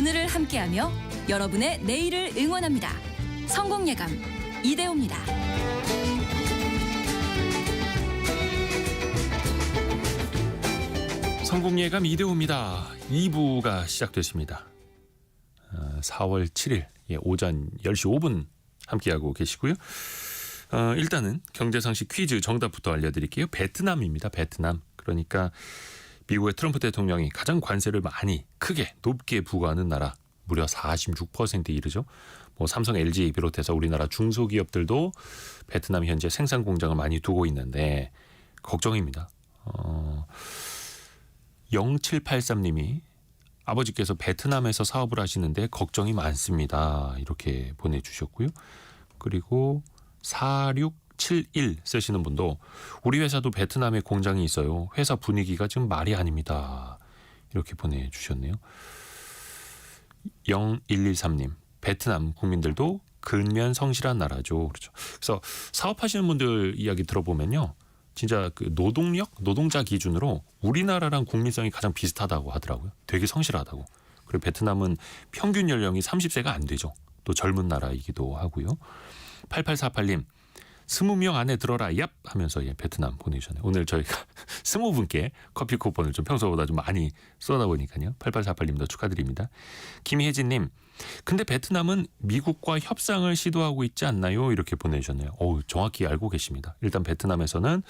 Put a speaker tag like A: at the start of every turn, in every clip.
A: 오늘을 함께하며 여러분의 내일을 응원합니다. 성공예감 이대호입니다.
B: 성공예감 이대호입니다. 2부가 시작됐습니다. 4월 7일 오전 10시 5분 함께하고 계시고요. 일단은 경제상식 퀴즈 정답부터 알려드릴게요. 베트남입니다. 베트남. 그러니까 미국의 트럼프 대통령이 가장 관세를 많이 크게 높게 부과하는 나라 무려 46%에 이르죠. 뭐 삼성, LG 비롯해서 우리나라 중소기업들도 베트남 현재 생산 공장을 많이 두고 있는데 걱정입니다. 0783님이 아버지께서 베트남에서 사업을 하시는데 걱정이 많습니다. 이렇게 보내주셨고요. 그리고 4671 쓰시는 분도 우리 회사도 베트남에 공장이 있어요. 회사 분위기가 지금 말이 아닙니다. 이렇게 보내주셨네요. 0113님 베트남 국민들도 근면 성실한 나라죠. 그렇죠. 그래서 사업하시는 분들 이야기 들어보면요. 진짜 그 노동자 기준으로 우리나라랑 국민성이 가장 비슷하다고 하더라고요. 되게 성실하다고. 그리고 베트남은 평균 연령이 30세가 안 되죠. 또 젊은 나라이기도 하고요. 8848님 20명 안에 들어라 얍 하면서 베트남 보내주셨네요. 오늘 저희가 20분께 커피 쿠폰을 좀 평소보다 좀 많이 쏟아보니까요. 8848님도 축하드립니다. 김혜진님 근데 베트남은 미국과 협상을 시도하고 있지 않나요? 이렇게 보내주셨네요. 정확히 알고 계십니다. 일단 베트남에서는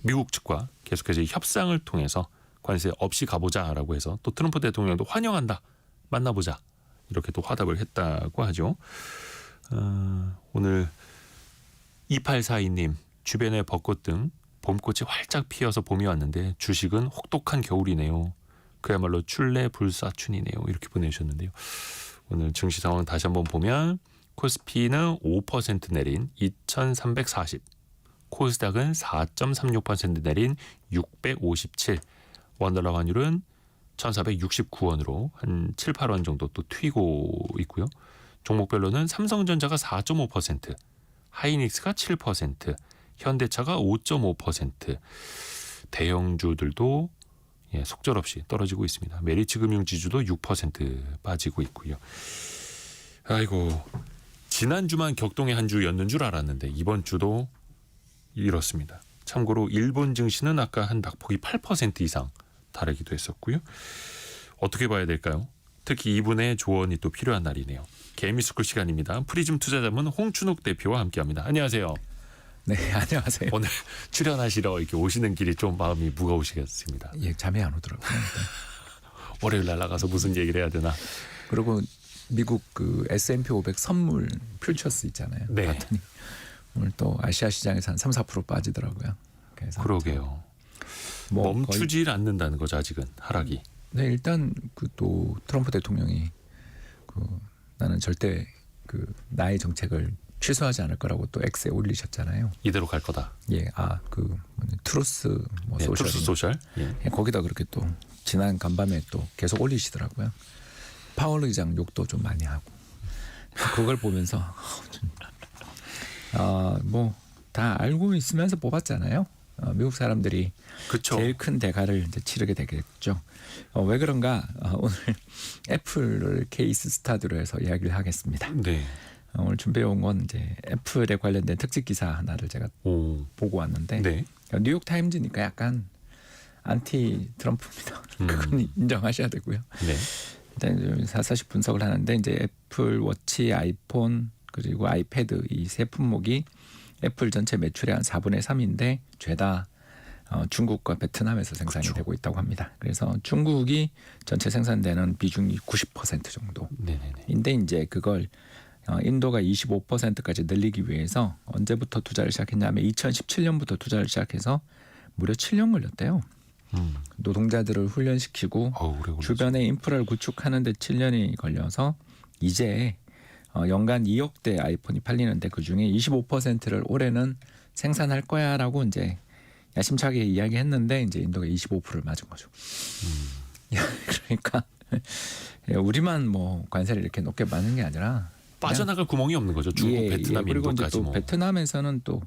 B: 미국 측과 계속해서 협상을 통해서 관세 없이 가보자라고 해서 또 트럼프 대통령도 환영한다. 만나보자. 이렇게 또 화답을 했다고 하죠. 오늘 2842님 주변에 벚꽃 등 봄꽃이 활짝 피어서 봄이 왔는데 주식은 혹독한 겨울이네요. 그야말로 출래불사춘이네요. 이렇게 보내주셨는데요. 오늘 증시 상황 다시 한번 보면 코스피는 5% 내린 2340, 코스닥은 4.36% 내린 657, 원달러 환율은 1469원으로 한 7, 8원 정도 또 튀고 있고요. 종목별로는 삼성전자가 4.5%, 하이닉스가 7%, 현대차가 5.5%, 대형주들도 속절없이 떨어지고 있습니다. 메리츠금융지주도 6% 빠지고 있고요. 아이고 지난주만 격동의 한 주였는 줄 알았는데 이번 주도 이렇습니다. 참고로 일본 증시는 아까 한 낙폭이 8% 이상 다르기도 했었고요. 어떻게 봐야 될까요? 특히 이분의 조언이 또 필요한 날이네요. 개미스쿨 시간입니다. 프리즘 투자자문 홍춘욱 대표와 함께합니다. 안녕하세요.
C: 네, 안녕하세요.
B: 오늘 출연하시러 이렇게 오시는 길이 좀 마음이 무거우시겠습니다.
C: 예, 잠이 안 오더라고요.
B: 월요일 날 나가서 무슨 얘기를 해야 되나.
C: 그리고 미국 그 S&P 500 선물 퓨처스 있잖아요.
B: 네.
C: 봤더니 오늘 또 아시아 시장에서 한 3, 4% 빠지더라고요. 그래서
B: 그러게요.
C: 뭐
B: 멈추질 않는다는 거죠, 아직은 하락이.
C: 네, 일단 그 또 트럼프 대통령이 그 나는 절대 그 나의 정책을 취소하지 않을 거라고 또 X에 올리셨잖아요.
B: 이대로 갈 거다.
C: 예, 그 트루스 뭐
B: 네,
C: 소셜.
B: 트루스 소셜. 예.
C: 예, 거기다 그렇게 또 지난 간밤에 또 계속 올리시더라고요. 파월 의장 욕도 좀 많이 하고 그걸 보면서 뭐 다 알고 있으면서 뽑았잖아요. 미국 사람들이
B: 그쵸.
C: 제일 큰 대가를 이제 치르게 되겠죠. 왜 그런가 오늘 애플을 케이스 스타드로 해서 이야기를 하겠습니다.
B: 네.
C: 오늘 준비해온 건 이제 애플에 관련된 특집 기사 하나를 제가 보고 왔는데
B: 네.
C: 뉴욕 타임즈니까 약간 안티 트럼프입니다. 그건 인정하셔야 되고요.
B: 네.
C: 일단 사사시 분석을 하는데 이제 애플 워치, 아이폰 그리고 아이패드 이 세 품목이 애플 전체 매출의 한 4분의 3인데 죄다 중국과 베트남에서 생산이
B: 그렇죠.
C: 되고 있다고 합니다. 그래서 중국이 전체 생산되는 비중이 90% 정도인데 이제 그걸 인도가 25%까지 늘리기 위해서 언제부터 투자를 시작했냐면 2017년부터 투자를 시작해서 무려 7년 걸렸대요. 노동자들을 훈련시키고 주변의 인프라를 구축하는 데 7년이 걸려서 이제 연간 2억 대 아이폰이 팔리는데 그중에 25%를 올해는 생산할 거야라고 이제 야심차게 이야기했는데 이제 인도가 25%를 맞은 거죠. 그러니까 우리만 뭐 관세를 이렇게 높게 받는 게 아니라
B: 빠져나갈 구멍이 없는 거죠. 중국, 베트남,
C: 그리고
B: 인도까지
C: 이제 또
B: 뭐.
C: 베트남에서는 또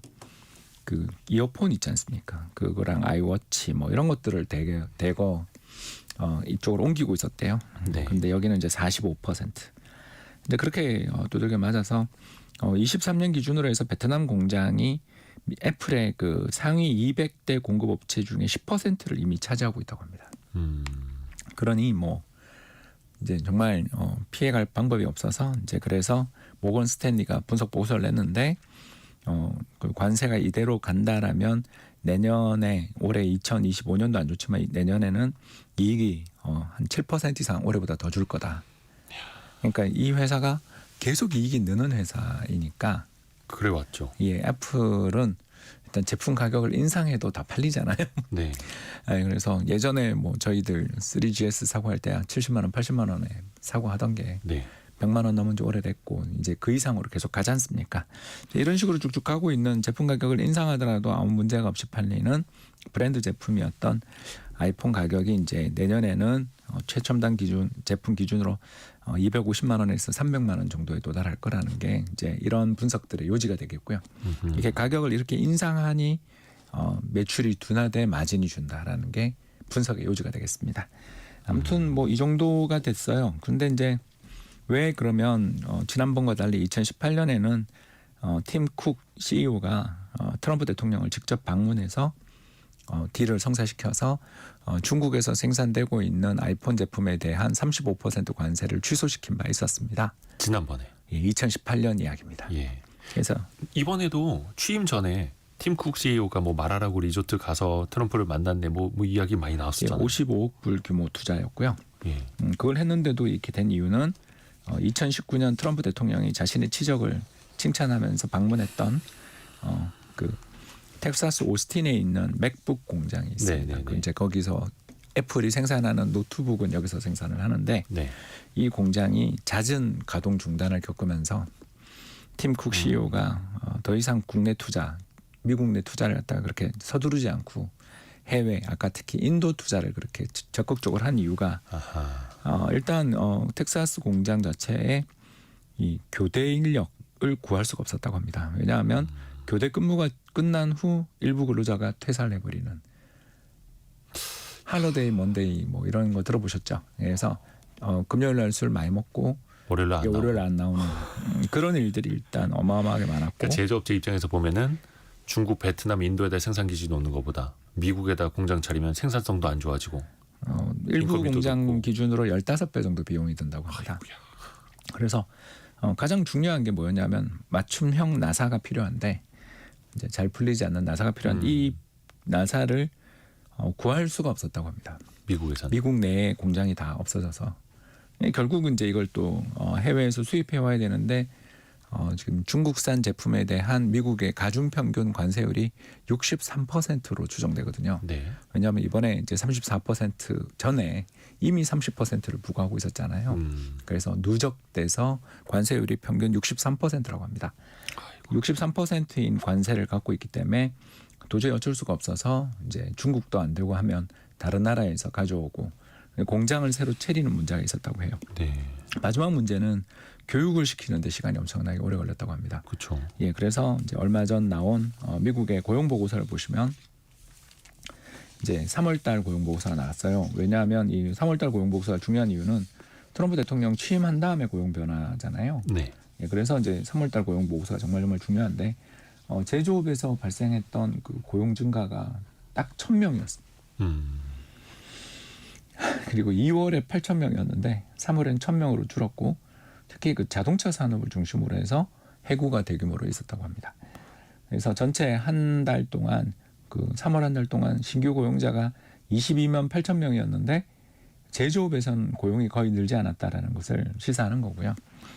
C: 그 이어폰 있지 않습니까? 그거랑 아이워치 뭐 이런 것들을 대거 이쪽으로 옮기고 있었대요.
B: 네.
C: 근데 여기는 이제 45%. 근데 그렇게 두들겨 맞아서 23년 기준으로 해서 베트남 공장이 애플의 그 상위 200대 공급업체 중에 10%를 이미 차지하고 있다고 합니다. 그러니 뭐 이제 정말 피해갈 방법이 없어서 이제 그래서 모건 스탠리가 분석 보고서를 냈는데 그 관세가 이대로 간다라면 내년에 올해 2025년도 안 좋지만 내년에는 이익이 한 7% 이상 올해보다 더 줄 거다. 그러니까 이 회사가 계속 이익이 느는 회사이니까.
B: 그래 왔죠.
C: 예, 애플은 일단 제품 가격을 인상해도 다 팔리잖아요.
B: 네.
C: 그래서 예전에 뭐 저희들 3GS 사고 할 때 70만 원, 80만 원에 사고 하던 게
B: 네.
C: 100만 원 넘은 지 오래됐고 이제 그 이상으로 계속 가지 않습니까? 이런 식으로 쭉쭉 가고 있는 제품 가격을 인상하더라도 아무 문제가 없이 팔리는 브랜드 제품이었던 아이폰 가격이 이제 내년에는 최첨단 기준 제품 기준으로 250만 원에서 300만 원 정도에 도달할 거라는 게 이제 이런 분석들의 요지가 되겠고요. 이게 가격을 이렇게 인상하니 매출이 둔화돼 마진이 준다라는 게 분석의 요지가 되겠습니다. 아무튼 뭐 이 정도가 됐어요. 그런데 이제 왜 그러면 지난번과 달리 2018년에는 팀 쿡 CEO가 트럼프 대통령을 직접 방문해서 딜을 성사시켜서 중국에서 생산되고 있는 아이폰 제품에 대한 35% 관세를 취소시킨 바 있었습니다.
B: 지난번에.
C: 예, 2018년 이야기입니다.
B: 예.
C: 그래서
B: 이번에도 취임 전에 팀 쿡 CEO가 뭐 마라라고 리조트 가서 트럼프를 만났네 뭐 이야기 많이 나왔었잖아요.
C: 55억 불 규모 투자였고요.
B: 예.
C: 그걸 했는데도 이렇게 된 이유는 2019년 트럼프 대통령이 자신의 치적을 칭찬하면서 방문했던 그 텍사스 오스틴에 있는 맥북 공장이 있습니다.
B: 네네네.
C: 이제 거기서 애플이 생산하는 노트북은 여기서 생산을 하는데
B: 네.
C: 이 공장이 잦은 가동 중단을 겪으면서 팀 쿡 CEO가 더 이상 국내 투자, 미국 내 투자를 갖다가 그렇게 서두르지 않고 해외, 아까 특히 인도 투자를 그렇게 적극적으로 한 이유가 일단 텍사스 공장 자체에 이 교대 인력을 구할 수가 없었다고 합니다. 왜냐하면 교대 근무가 끝난 후 일부 근로자가 퇴사를 해버리는 할러데이, 먼데이 뭐 이런 거 들어보셨죠? 그래서 금요일 날 술 많이 먹고 월요일 안 나오는 그런 일들이 일단 어마어마하게 많았고.
B: 그러니까 제조업체 입장에서 보면은 중국, 베트남, 인도에다 생산 기지 놓는 것보다 미국에다 공장 차리면 생산성도 안 좋아지고
C: 일부 공장
B: 높고.
C: 기준으로 15배 정도 비용이 든다고 합니다.
B: 아이고야.
C: 그래서 가장 중요한 게 뭐였냐면 맞춤형 나사가 필요한데 이제 잘 풀리지 않는 나사가 필요한 이 나사를 구할 수가 없었다고 합니다.
B: 미국에서는.
C: 미국 내에 공장이 다 없어져서 결국은 이제 이걸 또 해외에서 수입해 와야 되는데 지금 중국산 제품에 대한 미국의 가중 평균 관세율이 63%로 추정되거든요.
B: 네.
C: 왜냐하면 이번에 이제 34% 전에 이미 30%를 부과하고 있었잖아요. 그래서 누적돼서 관세율이 평균 63%라고 합니다. 63%인 관세를 갖고 있기 때문에 도저히 어쩔 수가 없어서 이제 중국도 안 되고 하면 다른 나라에서 가져오고 공장을 새로 차리는 문제가 있었다고 해요.
B: 네.
C: 마지막 문제는 교육을 시키는데 시간이 엄청나게 오래 걸렸다고 합니다.
B: 그렇죠.
C: 예, 그래서 이제 얼마 전 나온 미국의 고용 보고서를 보시면 이제 3월달 고용 보고서가 나왔어요. 왜냐하면 이 3월달 고용 보고서가 중요한 이유는 트럼프 대통령 취임한 다음에 고용 변화잖아요.
B: 네.
C: 예, 그래서 이제 3월달 고용 보고서가 정말 중요한데 제조업에서 발생했던 그 고용 증가가 딱 1,000명이었습니다. 그리고 2월에 8,000명이었는데 3월엔 1,000명으로 줄었고 특히 그 자동차 산업을 중심으로 해서 해고가 대규모로 있었다고 합니다. 그래서 전체 한 달 동안 그 3월 한 달 동안 신규 고용자가 22만 8천 명이었는데 제조업에서는 고용이 거의 늘지 않았다라는 것을 시사하는 거고요.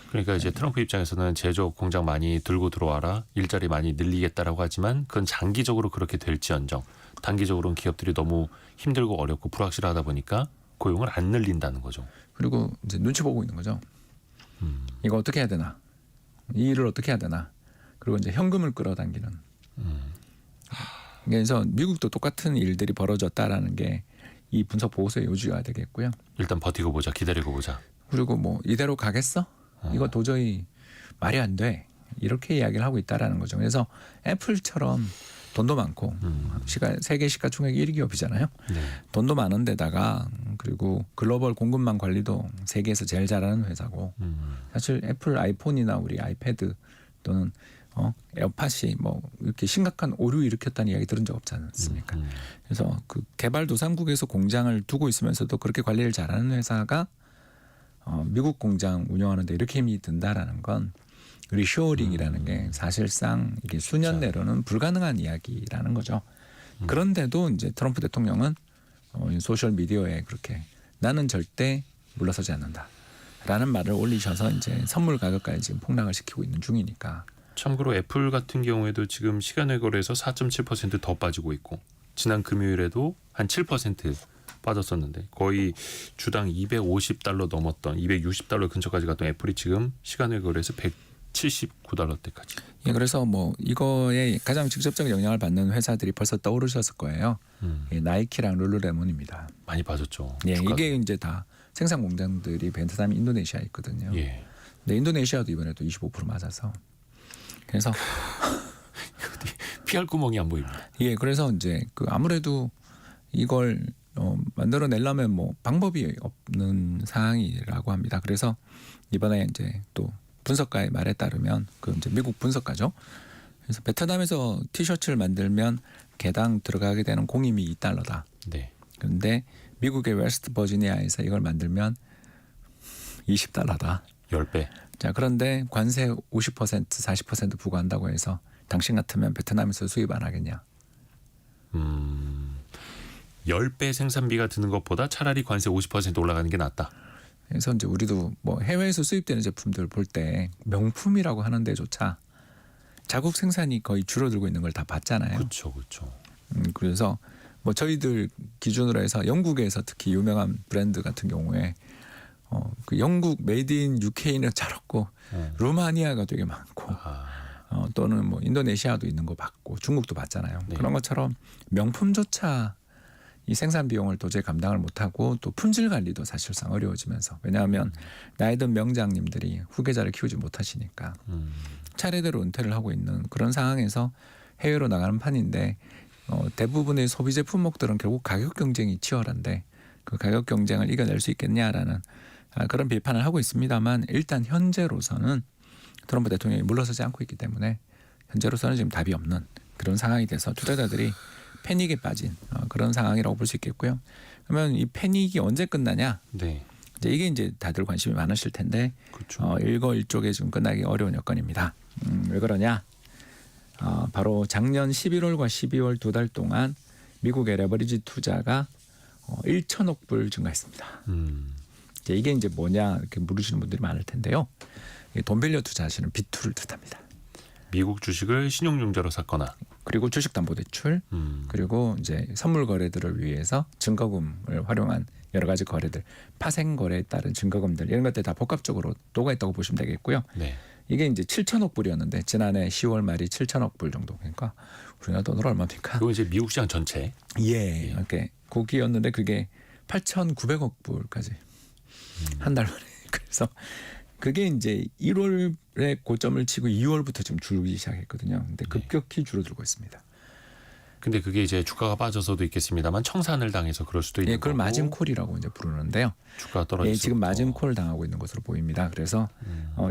B: 그러니까 이제 트럼프 입장에서는 제조업 공장 많이 들고 들어와라, 일자리 많이 늘리겠다라고 하지만 그건 장기적으로 그렇게 될지언정 단기적으로는 기업들이 너무 힘들고 어렵고 불확실하다 보니까 고용을 안 늘린다는 거죠.
C: 그리고 이제 눈치 보고 있는 거죠. 이거 어떻게 해야 되나? 이 일을 어떻게 해야 되나? 그리고 이제 현금을 끌어당기는. 그래서 미국도 똑같은 일들이 벌어졌다라는 게 이 분석 보고서의 요지가 되겠고요.
B: 일단 버티고 보자, 기다리고 보자.
C: 그리고 뭐 이대로 가겠어? 이거 도저히 말이 안 돼. 이렇게 이야기를 하고 있다라는 거죠. 그래서 애플처럼 돈도 많고 세계 시가총액 1위 기업이잖아요.
B: 네.
C: 돈도 많은 데다가 그리고 글로벌 공급망 관리도 세계에서 제일 잘하는 회사고 사실 애플 아이폰이나 우리 아이패드 또는 에어팟이 뭐 이렇게 심각한 오류 일으켰다는 이야기 들은 적 없지 않습니까? 그래서 그 개발도상국에서 공장을 두고 있으면서도 그렇게 관리를 잘하는 회사가 미국 공장 운영하는데 이렇게 힘이 든다라는 건 리쇼어링이라는 게 사실상 이게 수년 내로는 불가능한 이야기라는 거죠. 그런데도 이제 트럼프 대통령은 소셜 미디어에 그렇게 나는 절대 물러서지 않는다라는 말을 올리셔서 이제 선물 가격까지 지금 폭락을 시키고 있는 중이니까.
B: 참고로 애플 같은 경우에도 지금 시간외 거래에서 4.7% 더 빠지고 있고 지난 금요일에도 한 7% 빠졌었는데 거의 주당 $250 넘었던 260달러 근처까지 갔던 애플이 지금 시간외 거래에서 179달러대까지.
C: 예, 그래서 뭐 이거에 가장 직접적 영향을 받는 회사들이 벌써 떠오르셨을 거예요. 예, 나이키랑 룰루레몬입니다.
B: 많이 빠졌죠.
C: 예, 이게 이제 다 생산 공장들이 베트남, 인도네시아에 있거든요.
B: 예.
C: 근데 인도네시아도 이번에도 25% 맞아서 그래서
B: 피할 구멍이 안 보입니다.
C: 예, 그래서 이제 그 아무래도 이걸 만들어내려면 뭐 방법이 없는 상황이라고 합니다. 그래서 이번에 이제 또 분석가의 말에 따르면 그 이제 미국 분석가죠. 그래서 베트남에서 티셔츠를 만들면 개당 들어가게 되는 공임이 $2다.
B: 네.
C: 그런데 미국의 웨스트 버지니아에서 이걸 만들면 $20다.
B: 10배.
C: 자, 그런데 관세 50% 40% 부과한다고 해서 당신 같으면 베트남에서 수입 안 하겠냐?
B: 10배 생산비가 드는 것보다 차라리 관세 50% 올라가는 게 낫다.
C: 그래서 이제 우리도 뭐 해외에서 수입되는 제품들 볼 때 명품이라고 하는 데조차 자국 생산이 거의 줄어들고 있는 걸 다 봤잖아요.
B: 그렇죠, 그렇죠.
C: 그래서 뭐 저희들 기준으로 해서 영국에서 특히 유명한 브랜드 같은 경우에 그 영국 메이드 인 UK는 잘 없고 루마니아가 되게 많고 또는 뭐 인도네시아도 있는 거 봤고 중국도 봤잖아요.
B: 네.
C: 그런 것처럼 명품조차 이 생산 비용을 도저히 감당을 못하고 또 품질 관리도 사실상 어려워지면서 왜냐하면 나이든 명장님들이 후계자를 키우지 못하시니까 차례대로 은퇴를 하고 있는 그런 상황에서 해외로 나가는 판인데 대부분의 소비재 품목들은 결국 가격 경쟁이 치열한데 그 가격 경쟁을 이겨낼 수 있겠냐라는 그런 비판을 하고 있습니다만 일단 현재로서는 트럼프 대통령이 물러서지 않고 있기 때문에 현재로서는 지금 답이 없는 그런 상황이 돼서 투자자들이 패닉에 빠진 그런 상황이라고 볼 수 있겠고요. 그러면 이 패닉이 언제 끝나냐?
B: 네.
C: 이제 이게 이제 다들 관심이 많으실 텐데
B: 그렇죠.
C: 일거일족에 좀 끝나기 어려운 여건입니다. 왜 그러냐? 바로 작년 11월과 12월 2달 동안 미국의 레버리지 투자가 1천억 불 증가했습니다. 이게 이제 뭐냐 이렇게 물으시는 분들이 많을 텐데요. 돈 빌려 투자하시는 비투를 뜻합니다.
B: 미국 주식을 신용융자로 샀거나
C: 그리고 주식담보대출 그리고 이제 선물 거래들을 위해서 증거금을 활용한 여러 가지 거래들 파생 거래에 따른 증거금들 이런 것들 다 복합적으로 녹아 있다고 보시면 되겠고요.
B: 네.
C: 이게 이제 7천억 불이었는데 지난해 10월 말이 7천억 불 정도 그러니까 우리나라 돈으로 얼마입니까?
B: 그거 이제 미국 시장 전체.
C: 예, 이렇게 거기였는데 그게 8,900억 불까지 한 달 만에 그래서 그게 이제 1월에 고점을 치고 2월부터 지금 줄기 시작했거든요. 근데 급격히 줄어들고 있습니다.
B: 근데 그게 이제 주가가 빠져서도 있겠습니다만 청산을 당해서 그럴 수도 있는
C: 예, 그걸
B: 거고.
C: 마진콜이라고 이제 부르는데요.
B: 주가가 떨어지고.
C: 예, 지금 마진콜 당하고 있는 것으로 보입니다. 그래서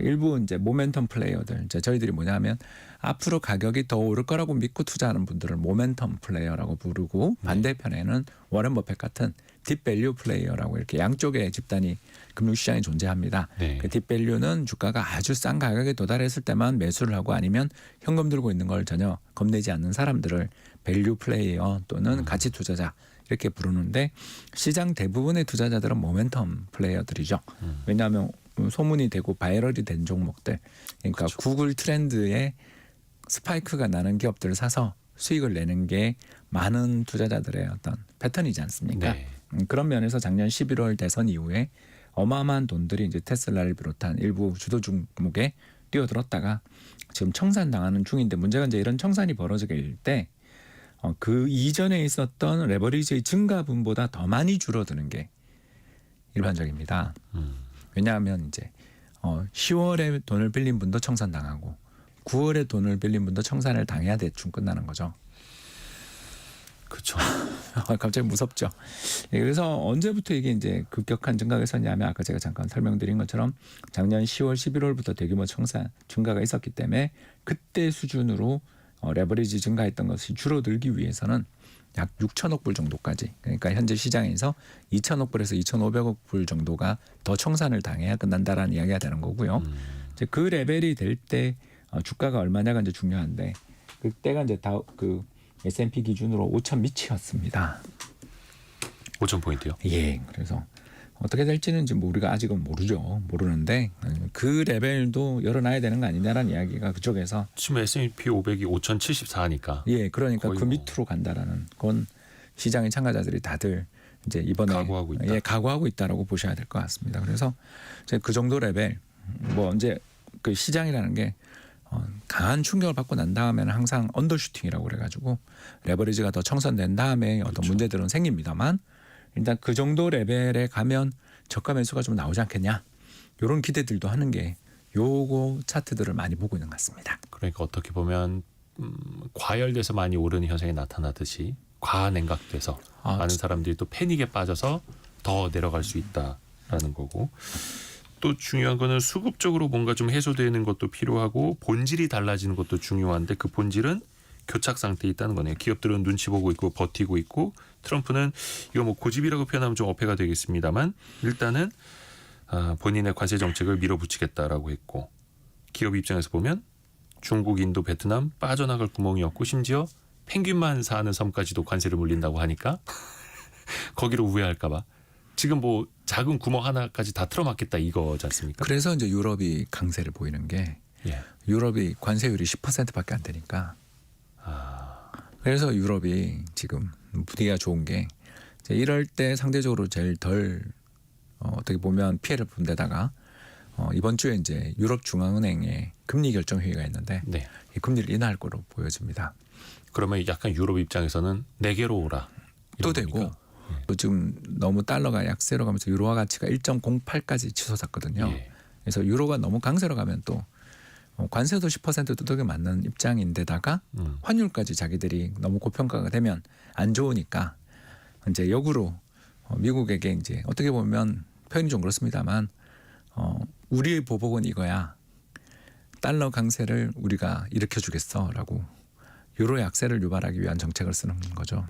C: 일부 이제 모멘텀 플레이어들, 이제 저희들이 뭐냐면 앞으로 가격이 더 오를 거라고 믿고 투자하는 분들을 모멘텀 플레이어라고 부르고 반대편에는 워런 버핏 같은 딥밸류 플레이어라고 이렇게 양쪽의 집단이 금융시장에 존재합니다.
B: 네.
C: 그 딥밸류는 주가가 아주 싼 가격에 도달했을 때만 매수를 하고 아니면 현금 들고 있는 걸 전혀 겁내지 않는 사람들을 밸류 플레이어 또는 가치 투자자 이렇게 부르는데 시장 대부분의 투자자들은 모멘텀 플레이어들이죠. 왜냐하면 소문이 되고 바이럴이 된 종목들 그러니까
B: 그렇죠.
C: 구글 트렌드에 스파이크가 나는 기업들을 사서 수익을 내는 게 많은 투자자들의 어떤 패턴이지 않습니까?
B: 네.
C: 그런 면에서 작년 11월 대선 이후에 어마어마한 돈들이 이제 테슬라를 비롯한 일부 주도 종목에 뛰어들었다가 지금 청산당하는 중인데 문제가 이제 이런 청산이 벌어지게 때 그 이전에 있었던 레버리지의 증가분보다 더 많이 줄어드는 게 일반적입니다. 왜냐하면 이제 10월에 돈을 빌린 분도 청산당하고 9월에 돈을 빌린 분도 청산을 당해야 대충 끝나는 거죠.
B: 그렇죠.
C: 갑자기 무섭죠. 예, 그래서 언제부터 이게 이제 급격한 증가가 있었냐면 아까 제가 잠깐 설명드린 것처럼 작년 10월, 11월부터 대규모 청산 증가가 있었기 때문에 그때 수준으로 레버리지 증가했던 것이 줄어들기 위해서는 약 6천억 불 정도까지, 그러니까 현재 시장에서 2천억 불에서 2,500억 불 정도가 더 청산을 당해야 끝난다라는 이야기가 되는 거고요. 이제 그 레벨이 될 때 주가가 얼마냐가 이제 중요한데 그때가 이제 다 그 S&P 기준으로 5천 미치였습니다.
B: 5천 포인트요?
C: 예, 그래서 어떻게 될지는 지금 우리가 아직은 모르는데 그 레벨도 열어놔야 되는 거 아니냐라는 이야기가 그쪽에서
B: 지금 S&P 500이 5,074니까.
C: 예, 그러니까 그
B: 뭐.
C: 밑으로 간다라는 건 시장의 참가자들이 다들 이제 이번에
B: 각오하고 있다.
C: 예, 각오하고 있다라고 보셔야 될 것 같습니다. 그래서 이제 그 정도 레벨 뭐 언제 그 시장이라는 게 강한 충격을 받고 난 다음에는 항상 언더슈팅이라고 그래가지고 레버리지가 더 청산된 다음에 어떤
B: 그렇죠.
C: 문제들은 생깁니다만 일단 그 정도 레벨에 가면 저가 매수가 좀 나오지 않겠냐 이런 기대들도 하는 게 요거 차트들을 많이 보고 있는 것 같습니다.
B: 그러니까 어떻게 보면 과열돼서 많이 오르는 현상이 나타나듯이 과냉각돼서 많은 사람들이 또 패닉에 빠져서 더 내려갈 수 있다라는 거고, 또 중요한 거는 수급적으로 뭔가 좀 해소되는 것도 필요하고 본질이 달라지는 것도 중요한데 그 본질은 교착 상태에 있다는 거네요. 기업들은 눈치 보고 있고 버티고 있고, 트럼프는 이거 뭐 고집이라고 표현하면 좀 어폐가 되겠습니다만 일단은 본인의 관세 정책을 밀어붙이겠다라고 했고, 기업 입장에서 보면 중국, 인도, 베트남 빠져나갈 구멍이 없고 심지어 펭귄만 사는 섬까지도 관세를 물린다고 하니까 거기로 우회할까 봐 지금 뭐 작은 구멍 하나까지 다 틀어막겠다 이거지 않습니까?
C: 그래서 이제 유럽이 강세를 보이는 게
B: 예.
C: 유럽이 관세율이 10%밖에 안 되니까 그래서 유럽이 지금 분위기가 좋은 게 이제 이럴 때 상대적으로 제일 덜 어떻게 보면 피해를 본 데다가 이번 주에 이제 유럽 중앙은행의 금리 결정 회의가 있는데
B: 네.
C: 이 금리를 인하할 거로 보여집니다.
B: 그러면 약간 유럽 입장에서는 내게로 오라.
C: 또
B: 이런
C: 되고
B: 거니까.
C: 또 지금 너무 달러가 약세로 가면서 유로화 가치가 1.08까지 치솟았거든요.
B: 예.
C: 그래서 유로가 너무 강세로 가면 또 관세도 10% 두들겨 맞는 입장인데다가 환율까지 자기들이 너무 고평가가 되면 안 좋으니까 이제 역으로 미국에게 이제 어떻게 보면 표현이 좀 그렇습니다만 우리의 보복은 이거야. 달러 강세를 우리가 일으켜주겠어라고 유로 약세를 유발하기 위한 정책을 쓰는 거죠.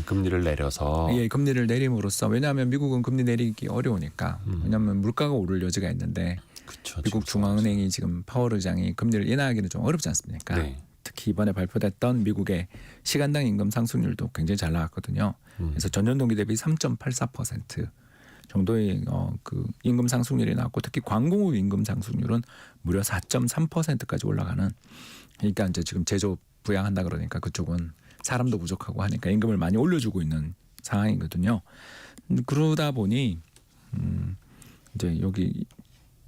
B: 금리를 내려서.
C: 예, 금리를 내림으로써 왜냐하면 미국은 금리 내리기 어려우니까 왜냐하면 물가가 오를 여지가 있는데
B: 그쵸,
C: 미국 중앙은행이 지금 파월 의장이 금리를 인하하기는 좀 어렵지 않습니까?
B: 네.
C: 특히 이번에 발표됐던 미국의 시간당 임금 상승률도 굉장히 잘 나왔거든요. 그래서 전년 동기 대비 3.84% 정도의 그 임금 상승률이 나왔고 특히 광공업 임금 상승률은 무려 4.3%까지 올라가는. 그러니까 이제 지금 제조업 부양한다 그러니까 그쪽은 사람도 부족하고 하니까 임금을 많이 올려주고 있는 상황이거든요. 그러다 보니 이제 여기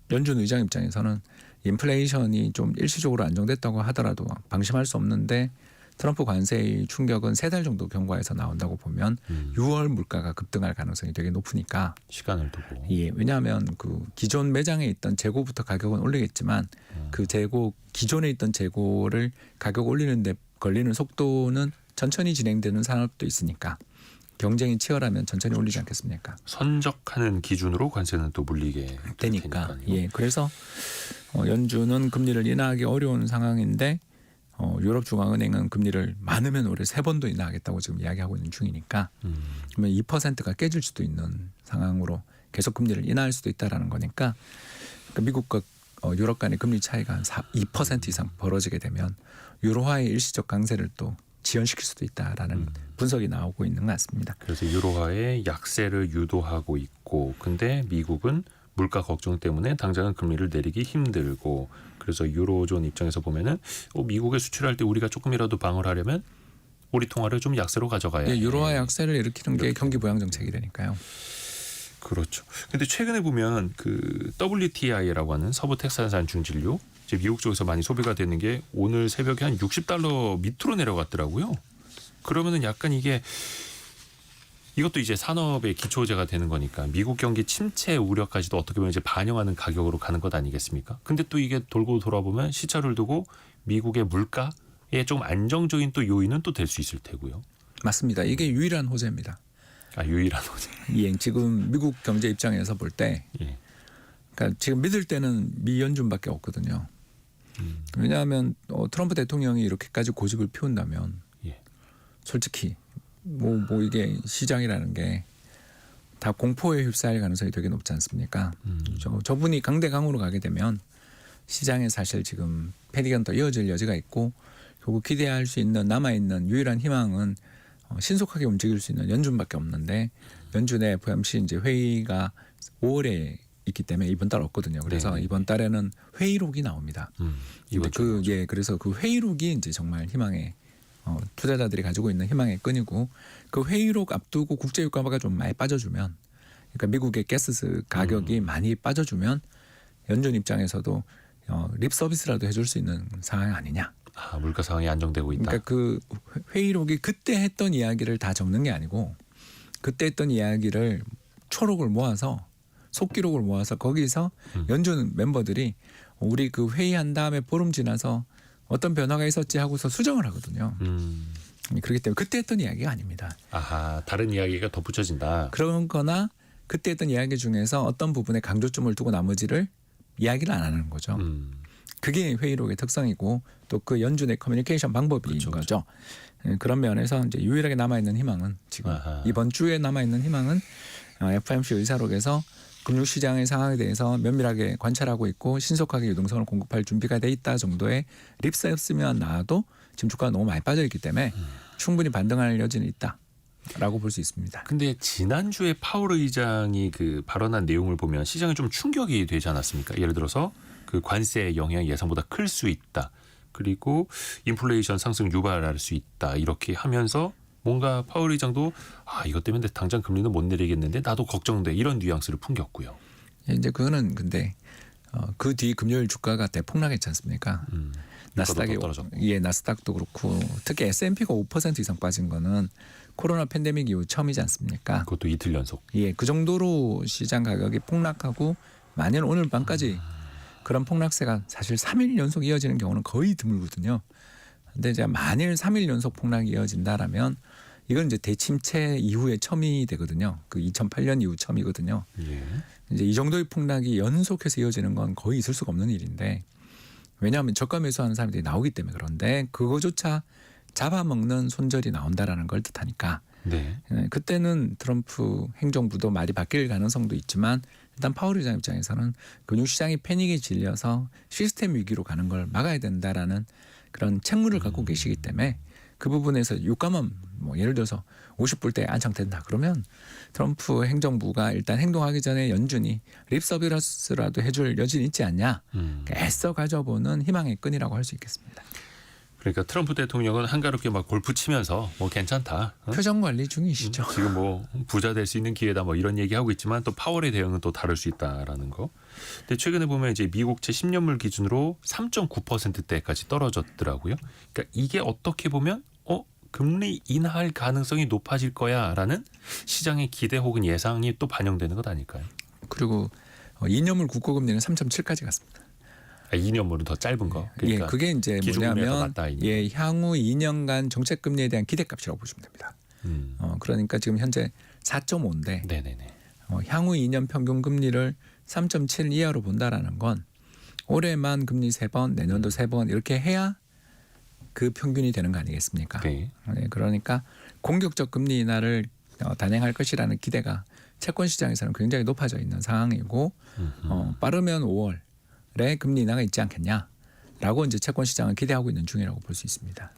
C: 연준 의장 입장에서는 인플레이션이 좀 일시적으로 안정됐다고 하더라도 방심할 수 없는데 트럼프 관세의 충격은 3달 정도 경과해서 나온다고 보면 6월 물가가 급등할 가능성이 되게 높으니까
B: 시간을 두고.
C: 예, 왜냐하면 그 기존 매장에 있던 재고부터 가격은 올리겠지만 그 재고 기존에 있던 재고를 가격 올리는데 걸리는 속도는 천천히 진행되는 산업도 있으니까 경쟁이 치열하면 천천히 올리지 않겠습니까?
B: 선적하는 기준으로 관세는 또 물리게
C: 되니까.
B: 되니까요.
C: 예, 그래서 연준은 금리를 인하하기 어려운 상황인데 유럽 중앙은행은 금리를 많으면 올해 3번도 인하하겠다고 지금 이야기하고 있는 중이니까 그러면 2%가 깨질 수도 있는 상황으로 계속 금리를 인하할 수도 있다라는 거니까 그러니까 미국과 유럽 간의 금리 차이가 한 2% 이상 벌어지게 되면 유로화의 일시적 강세를 또 지연시킬 수도 있다라는 분석이 나오고 있는 것 같습니다.
B: 그래서 유로화의 약세를 유도하고 있고, 근데 미국은 물가 걱정 때문에 당장은 금리를 내리기 힘들고, 그래서 유로존 입장에서 보면은 미국에 수출할 때 우리가 조금이라도 방어를 하려면 우리 통화를 좀 약세로 가져가야 해.
C: 예, 유로화 약세를 일으키는 게 경기 부양 정책이 되니까요.
B: 그렇죠. 근데 최근에 보면 그 WTI라고 하는 서부 텍사스산 중진류, 이제 미국 쪽에서 많이 소비가 되는 게 오늘 새벽에 한 $60 밑으로 내려갔더라고요. 그러면은 약간 이것도 이제 산업의 기초제가 되는 거니까 미국 경기 침체 우려까지도 어떻게 보면 이제 반영하는 가격으로 가는 것 아니겠습니까? 근데 또 이게 돌고 돌아보면 시차를 두고 미국의 물가에 좀 안정적인 또 요인은 또 될 수 있을 테고요.
C: 맞습니다. 이게 유일한 호재입니다.
B: 아, 유일한 호재.
C: 예, 지금 미국 경제 입장에서 볼 때,
B: 예.
C: 그러니까 지금 믿을 때는 미 연준밖에 없거든요. 왜냐하면 트럼프 대통령이 이렇게까지 고집을 피운다면,
B: 예.
C: 솔직히 뭐 이게 시장이라는 게 다 공포에 휩싸일 가능성이 되게 높지 않습니까? 저분이 강대강으로 가게 되면 시장에 사실 지금 패닉은 더 이어질 여지가 있고, 결국 기대할 수 있는 남아있는 유일한 희망은 신속하게 움직일 수 있는 연준밖에 없는데, 연준의 FOMC 이제 회의가 5월에 있기 때문에 이번 달 없거든요. 그래서
B: 네.
C: 이번 달에는 회의록이 나옵니다.
B: 이번 주.
C: 그래서 그 회의록이 이제 정말 희망의 투자자들이 가지고 있는 희망의 끈이고, 그 회의록 앞두고 국제 유가가 좀 많이 빠져주면, 그러니까 미국의 가스 가격이 많이 빠져주면 연준 입장에서도 립 서비스라도 해줄 수 있는 상황이 아니냐.
B: 아, 물가 상황이 안정되고 있다.
C: 그러니까 그 회의록이 그때 했던 이야기를 다 적는 게 아니고, 그때 했던 이야기를 초록을 모아서, 속기록을 모아서 거기서 연준 멤버들이 우리 그 회의한 다음에 보름 지나서 어떤 변화가 있었지 하고서 수정을 하거든요. 그렇기 때문에 그때 했던 이야기가 아닙니다.
B: 아하, 다른 이야기가 덧붙여진다.
C: 그런 거나 그때 했던 이야기 중에서 어떤 부분에 강조점을 두고 나머지를 이야기를 안 하는 거죠. 그게 회의록의 특성이고, 또 그 연준의 커뮤니케이션 방법인
B: 그렇죠,
C: 거죠. 그런 면에서 이제 유일하게 남아있는 희망은 지금 이번 주에 남아있는 희망은 FOMC 의사록에서 금융시장의 상황에 대해서 면밀하게 관찰하고 있고 신속하게 유동성을 공급할 준비가 돼 있다 정도의 립스였으면 나와도 지금 주가가 너무 많이 빠져 있기 때문에 충분히 반등할 여지는 있다라고 볼 수 있습니다.
B: 근데 지난주에 파월 의장이 그 발언한 내용을 보면 시장에 좀 충격이 되지 않았습니까? 예를 들어서 그 관세 영향이 예상보다 클 수 있다. 그리고 인플레이션 상승 유발할 수 있다. 이렇게 하면서 뭔가 파월 의장도 이것 때문에 당장 금리는 못 내리겠는데 나도 걱정돼. 이런 뉘앙스를 풍겼고요.
C: 이제 그거는 근데 그 뒤 금요일 주가가 대폭락했지 않습니까? 나스닥이 나스닥도 그렇고, 특히 S&P가 5% 이상 빠진 거는 코로나 팬데믹 이후 처음이지 않습니까?
B: 그것도 이틀 연속.
C: 예, 그 정도로 시장 가격이 폭락하고 만일 오늘 밤까지 그런 폭락세가 사실 3일 연속 이어지는 경우는 거의 드물거든요. 근데 이제 만일 3일 연속 폭락이 이어진다라면 이건 이제 대침체 이후에 처음이 되거든요. 그 2008년 이후 처음이거든요.
B: 예.
C: 이제 이 정도의 폭락이 연속해서 이어지는 건 거의 있을 수가 없는 일인데, 왜냐하면 저가 매수하는 사람들이 나오기 때문에. 그런데 그거조차 잡아먹는 손절이 나온다라는 걸 뜻하니까,
B: 네.
C: 그때는 트럼프 행정부도 말이 바뀔 가능성도 있지만, 일단 파월 의장 입장에서는 금융시장이 패닉에 질려서 시스템 위기로 가는 걸 막아야 된다라는 그런 책무를 갖고 계시기 때문에, 그 부분에서 유가만 뭐 예를 들어서 50불대에 안착된다 그러면 트럼프 행정부가 일단 행동하기 전에 연준이 립 서비스라도 해줄 여지는 있지 않냐, 애써 가져보는 희망의 끈이라고 할 수 있겠습니다.
B: 그러니까 트럼프 대통령은 한가롭게 막 골프 치면서 뭐 괜찮다.
C: 표정 관리 중이시죠.
B: 지금 뭐 부자 될 수 있는 기회다 뭐 이런 얘기하고 있지만, 또 파월의 대응은 또 다를 수 있다라는 거. 근데 최근에 보면 이제 미국채 10년물 기준으로 3.9%대까지 떨어졌더라고요. 그러니까 이게 어떻게 보면 금리 인하할 가능성이 높아질 거야라는 시장의 기대 혹은 예상이 또 반영되는 것 아닐까요?
C: 그리고 2년물 국고금리는 3.7까지 갔습니다.
B: 2년물은 더 짧은 거. 그러니까
C: 그게 이제 뭐냐면 향후 2년간 정책금리에 대한 기대값이라고 보시면 됩니다. 그러니까 지금 현재 4.5인데
B: 네네네.
C: 향후 2년 평균 금리를 3.7 이하로 본다라는 건 올해만 금리 3번, 내년도 3번 이렇게 해야 그 평균이 되는 거 아니겠습니까?
B: 네.
C: 그러니까 공격적 금리 인하를 단행할 것이라는 기대가 채권 시장에서는 굉장히 높아져 있는 상황이고, 빠르면 5월에 금리 인하가 있지 않겠냐라고 이제 채권 시장은 기대하고 있는 중이라고 볼 수 있습니다.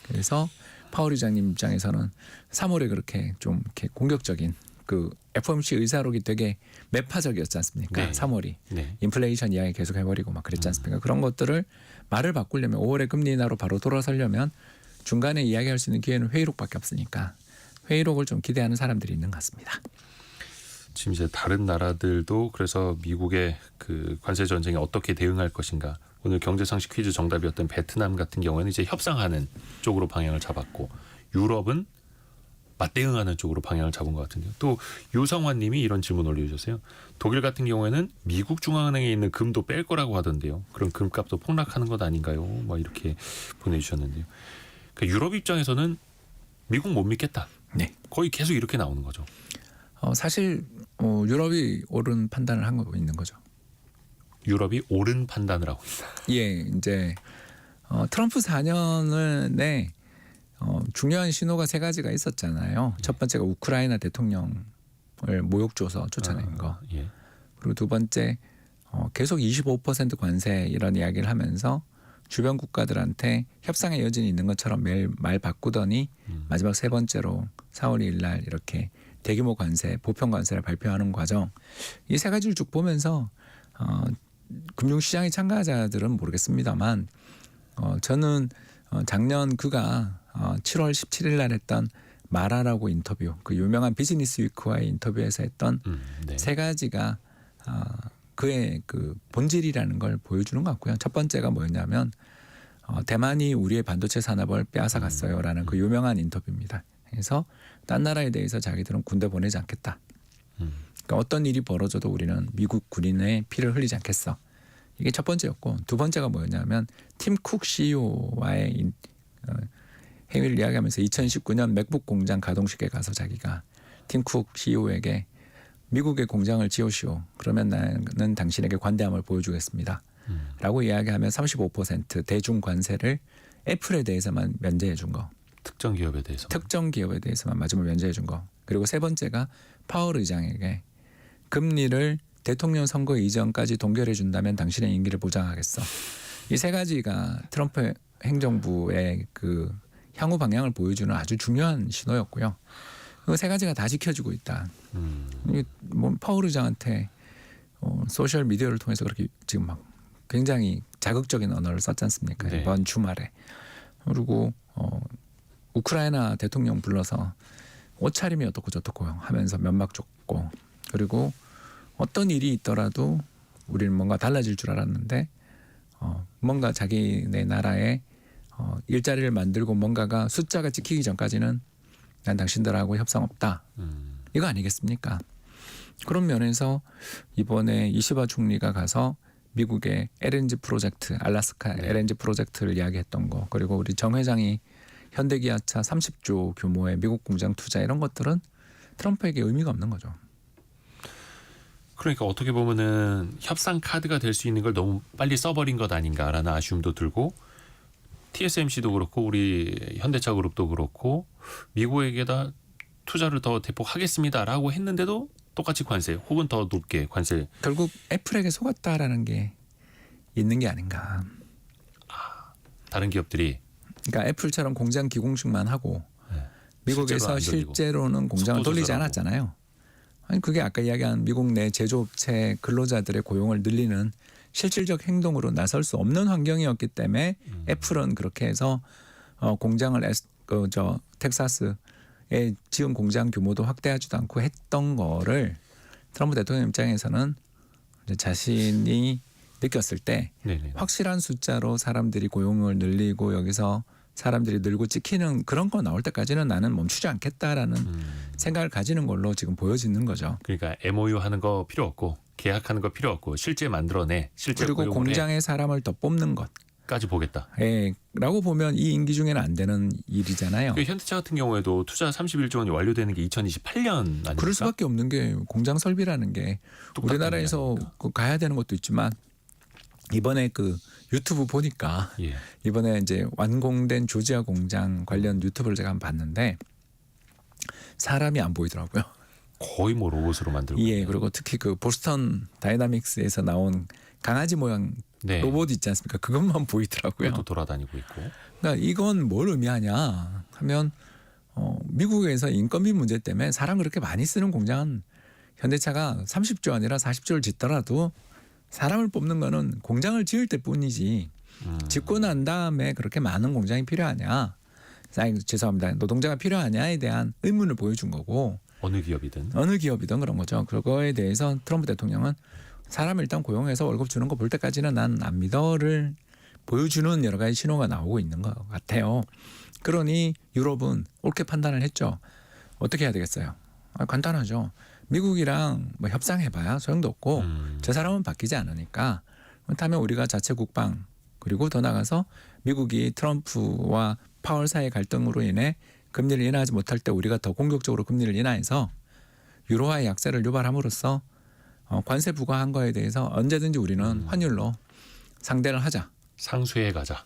C: 그래서 파월 의장님 입장에서는 3월에 그렇게 좀 이렇게 공격적인 그 FOMC 의사록이 되게 매파적이었지 않습니까?
B: 네.
C: 3월이
B: 네.
C: 인플레이션 이야기 계속 해버리고 막 그랬지 않습니까? 그런 것들을 말을 바꾸려면 5월에 금리 인하로 바로 돌아서려면 중간에 이야기할 수 있는 기회는 회의록밖에 없으니까 회의록을 좀 기대하는 사람들이 있는 것 같습니다.
B: 지금 이제 다른 나라들도 그래서 미국의 그 관세 전쟁에 어떻게 대응할 것인가. 오늘 경제상식 퀴즈 정답이었던 베트남 같은 경우에는 이제 협상하는 쪽으로 방향을 잡았고, 유럽은 맞대응하는 쪽으로 방향을 잡은 것 같은데요. 또 유성환 님이 이런 질문 올려주셨어요. 독일 같은 경우에는 미국 중앙은행에 있는 금도 뺄 거라고 하던데요. 그럼 금값도 폭락하는 것 아닌가요? 뭐 이렇게 보내주셨는데요. 그러니까 유럽 입장에서는 미국 못 믿겠다.
C: 네.
B: 거의 계속 이렇게 나오는 거죠.
C: 사실 유럽이 옳은 판단을 한 거 있는 거죠.
B: 유럽이 옳은 판단을 하고 있다.
C: 예, 이제 트럼프 4년에 중요한 신호가 세 가지가 있었잖아요. 첫 번째가 우크라이나 대통령을 모욕 줘서 쫓아낸 거.
B: 예.
C: 그리고 두 번째 계속 25% 관세 이런 이야기를 하면서 주변 국가들한테 협상의 여진이 있는 것처럼 매일 말 바꾸더니 마지막 세 번째로 4월 2일 날 이렇게 대규모 관세, 보편 관세를 발표하는 과정. 이 세 가지를 쭉 보면서 금융시장의 참가자들은 모르겠습니다만 저는 작년 그가 7월 17일 날 했던 마라라고 인터뷰, 그 유명한 비즈니스 위크와의 인터뷰에서 했던
B: 네.
C: 세 가지가 그의 그 본질이라는 걸 보여주는 것 같고요. 첫 번째가 뭐였냐면 대만이 우리의 반도체 산업을 빼앗아갔어요라는 그 유명한 인터뷰입니다. 그래서 딴 나라에 대해서 자기들은 군대 보내지 않겠다. 그러니까 어떤 일이 벌어져도 우리는 미국 군인의 피를 흘리지 않겠어. 이게 첫 번째였고, 두 번째가 뭐였냐면 팀 쿡 CEO와의 행위를 이야기하면서 2019년 맥북 공장 가동식에 가서 자기가 팀 쿡 CEO에게 미국의 공장을 지으시오. 그러면 나는 당신에게 관대함을 보여주겠습니다. 라고 이야기하면 35% 대중 관세를 애플에 대해서만 면제해 준 거.
B: 특정 기업에 대해서만 마지막에 면제해 준 거. 그리고 세 번째가 파월 의장에게 금리를 대통령 선거 이전까지 동결해 준다면 당신의 임기를 보장하겠어. 이 세 가지가 트럼프 행정부의 그 향후 방향을 보여주는 아주 중요한 신호였고요. 그 세 가지가 다 지켜지고 있다. 뭐 파월 의장한테 소셜 미디어를 통해서 그렇게 지금 막 굉장히 자극적인 언어를 썼지 않습니까? 네.
C: 이번 주말에. 그리고 우크라이나 대통령 불러서 옷차림이 어떻고 저떻고 하면서 면막 줬고, 그리고 어떤 일이 있더라도 우리는 뭔가 달라질 줄 알았는데 뭔가 자기네 나라에 일자리를 만들고 뭔가가 숫자가 찍히기 전까지는 난 당신들하고 협상 없다. 이거 아니겠습니까? 그런 면에서 이번에 이시바 총리가 가서 미국의 LNG 프로젝트, 알래스카 LNG 프로젝트를 이야기했던 거, 그리고 우리 정 회장이 현대기아차 30조 규모의 미국 공장 투자 이런 것들은 트럼프에게 의미가 없는 거죠.
B: 그러니까 어떻게 보면은 협상 카드가 될 수 있는 걸 너무 빨리 써버린 것 아닌가라는 아쉬움도 들고, TSMC도 그렇고 우리 현대차 그룹도 그렇고 미국에게다 투자를 더 대폭 하겠습니다라고 했는데도 똑같이 관세 혹은 더 높게 관세.
C: 결국 애플에게 속았다라는 게 있는 게 아닌가.
B: 다른 기업들이
C: 그러니까 애플처럼 공장 기공식만 하고
B: 네.
C: 미국에서 실제로는 공장을 돌리지 않았잖아요. 아니 그게 아까 이야기한 미국 내 제조업체 근로자들의 고용을 늘리는 실질적 행동으로 나설 수 없는 환경이었기 때문에 애플은 그렇게 해서 공장을 텍사스에 지은 공장 규모도 확대하지도 않고 했던 거를 트럼프 대통령 입장에서는 이제 자신이 느꼈을 때
B: 네네.
C: 확실한 숫자로 사람들이 고용을 늘리고 여기서 사람들이 늘고 찍히는 그런 거 나올 때까지는 나는 멈추지 않겠다라는 생각을 가지는 걸로 지금 보여지는 거죠.
B: 그러니까 MOU 하는 거 필요 없고 계약하는 거 필요 없고 실제 만들어내 실제
C: 그리고 공장에 사람을 더 뽑는
B: 것까지 보겠다.
C: 라고 보면 이 임기 중에는 안 되는 일이잖아요.
B: 현대차 같은 경우에도 투자 31조 원이 완료되는 게 2028년 아닙니까?
C: 그럴 수밖에 없는 게 공장 설비라는 게 우리나라에서 가야 되는 것도 있지만 이번에 그 유튜브 보니까 이번에 이제 완공된 조지아 공장 관련 유튜브를 제가 한번 봤는데 사람이 안 보이더라고요.
B: 거의 뭐 로봇으로 만들고.
C: 예, 그리고 특히 그 보스턴 다이나믹스에서 나온 강아지 모양 로봇 있지 않습니까? 그것만 보이더라고요.
B: 그것도 돌아다니고 있고.
C: 그러니까 이건 뭘 의미하냐 하면 미국에서 인건비 문제 때문에 사람 그렇게 많이 쓰는 공장은 현대차가 30조 아니라 40조를 짓더라도 사람을 뽑는 거는 공장을 지을 때뿐이지 짓고 난 다음에 그렇게 많은 공장이 필요하냐, 죄송합니다, 노동자가 필요하냐에 대한 의문을 보여준 거고 어느 기업이든 그런 거죠. 그거에 대해서 트럼프 대통령은 사람을 일단 고용해서 월급 주는 거 볼 때까지는 난 안 믿어를 보여주는 여러 가지 신호가 나오고 있는 것 같아요. 그러니 유럽은 옳게 판단을 했죠. 어떻게 해야 되겠어요? 간단하죠. 미국이랑 뭐 협상해봐야 소용도 없고 저 사람은 바뀌지 않으니까 그렇다면 우리가 자체 국방, 그리고 더 나가서 미국이 트럼프와 파월 사이의 갈등으로 인해 금리를 인하하지 못할 때 우리가 더 공격적으로 금리를 인하해서 유로화의 약세를 유발함으로써 관세 부과한 거에 대해서 언제든지 우리는 환율로 상대를 하자.
B: 상쇄해 가자.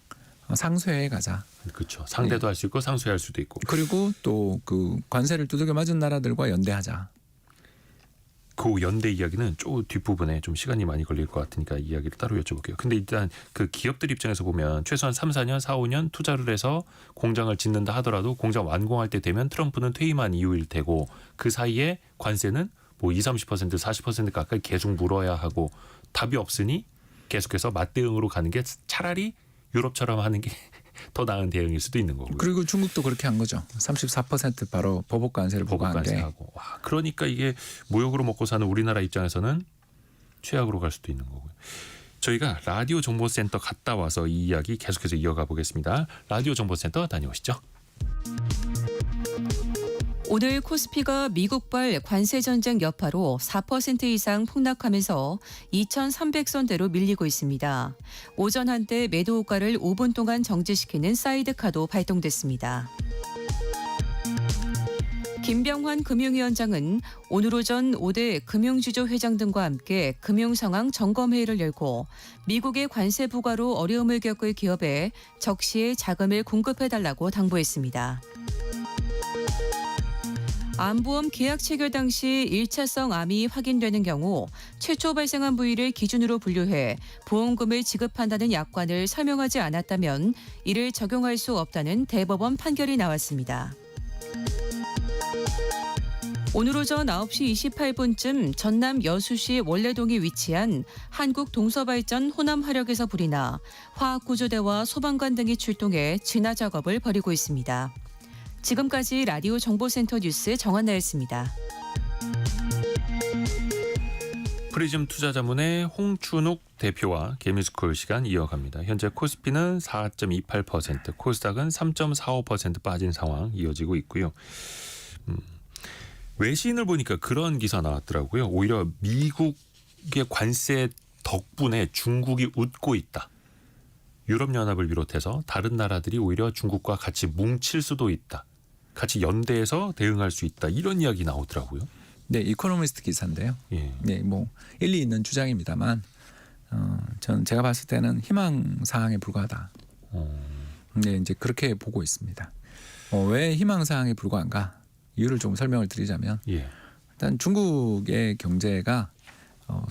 C: 상쇄해 가자.
B: 그렇죠. 상대도 할 수 있고 상쇄할 수도 있고.
C: 그리고 또 그 관세를 두들겨 맞은 나라들과 연대하자.
B: 그 연대 이야기는 좀 뒷부분에 좀 시간이 많이 걸릴 것 같으니까 이야기를 따로 여쭤볼게요. 근데 일단 그 기업들 입장에서 보면 최소한 3, 4년, 4, 5년 투자를 해서 공장을 짓는다 하더라도 공장 완공할 때 되면 트럼프는 퇴임한 이후일 테고 그 사이에 관세는 뭐 20, 30%, 40% 가까이 계속 물어야 하고 답이 없으니 계속해서 맞대응으로 가는 게 차라리 유럽처럼 하는 게 더 나은 대응일 수도 있는 거고요.
C: 그리고 중국도 그렇게 한 거죠. 34% 바로 보복 관세를 부과한 게.
B: 하고. 와, 그러니까 이게 무역으로 먹고 사는 우리나라 입장에서는 최악으로 갈 수도 있는 거고요. 저희가 라디오 정보센터 갔다 와서 이 이야기 계속해서 이어가 보겠습니다. 라디오 정보센터 다녀오시죠.
D: 오늘 코스피가 미국발 관세 전쟁 여파로 4% 이상 폭락하면서 2,300선대로 밀리고 있습니다. 오전 한때 매도 호가를 5분 동안 정지시키는 사이드카도 발동됐습니다. 김병환 금융위원장은 오늘 오전 5대 금융주주 회장 등과 함께 금융상황 점검회의를 열고 미국의 관세 부과로 어려움을 겪을 기업에 적시에 자금을 공급해달라고 당부했습니다. 암보험 계약 체결 당시 1차성 암이 확인되는 경우 최초 발생한 부위를 기준으로 분류해 보험금을 지급한다는 약관을 설명하지 않았다면 이를 적용할 수 없다는 대법원 판결이 나왔습니다. 오늘 오전 9시 28분쯤 전남 여수시 원래동에 위치한 한국동서발전 호남화력에서 불이 나 화학구조대와 소방관 등이 출동해 진화 작업을 벌이고 있습니다. 지금까지 라디오 정보센터 뉴스 정한나였습니다.
B: 프리즘 투자자문의 홍춘욱 대표와 개미스쿨 시간 이어갑니다. 현재 코스피는 4.28%, 코스닥은 3.45% 빠진 상황 이어지고 있고요. 외신을 보니까 그런 기사 나왔더라고요. 오히려 미국의 관세 덕분에 중국이 웃고 있다. 유럽연합을 비롯해서 다른 나라들이 오히려 중국과 같이 뭉칠 수도 있다. 같이 연대해서 대응할 수 있다. 이런 이야기 나오더라고요.
C: 네, 이코노미스트 기사인데요.
B: 예.
C: 네, 뭐 일리 있는 주장입니다만, 제가 봤을 때는 희망 사항에 불과하다. 네, 이제 그렇게 보고 있습니다. 왜 희망 사항에 불과한가? 이유를 좀 설명을 드리자면,
B: 예.
C: 일단 중국의 경제가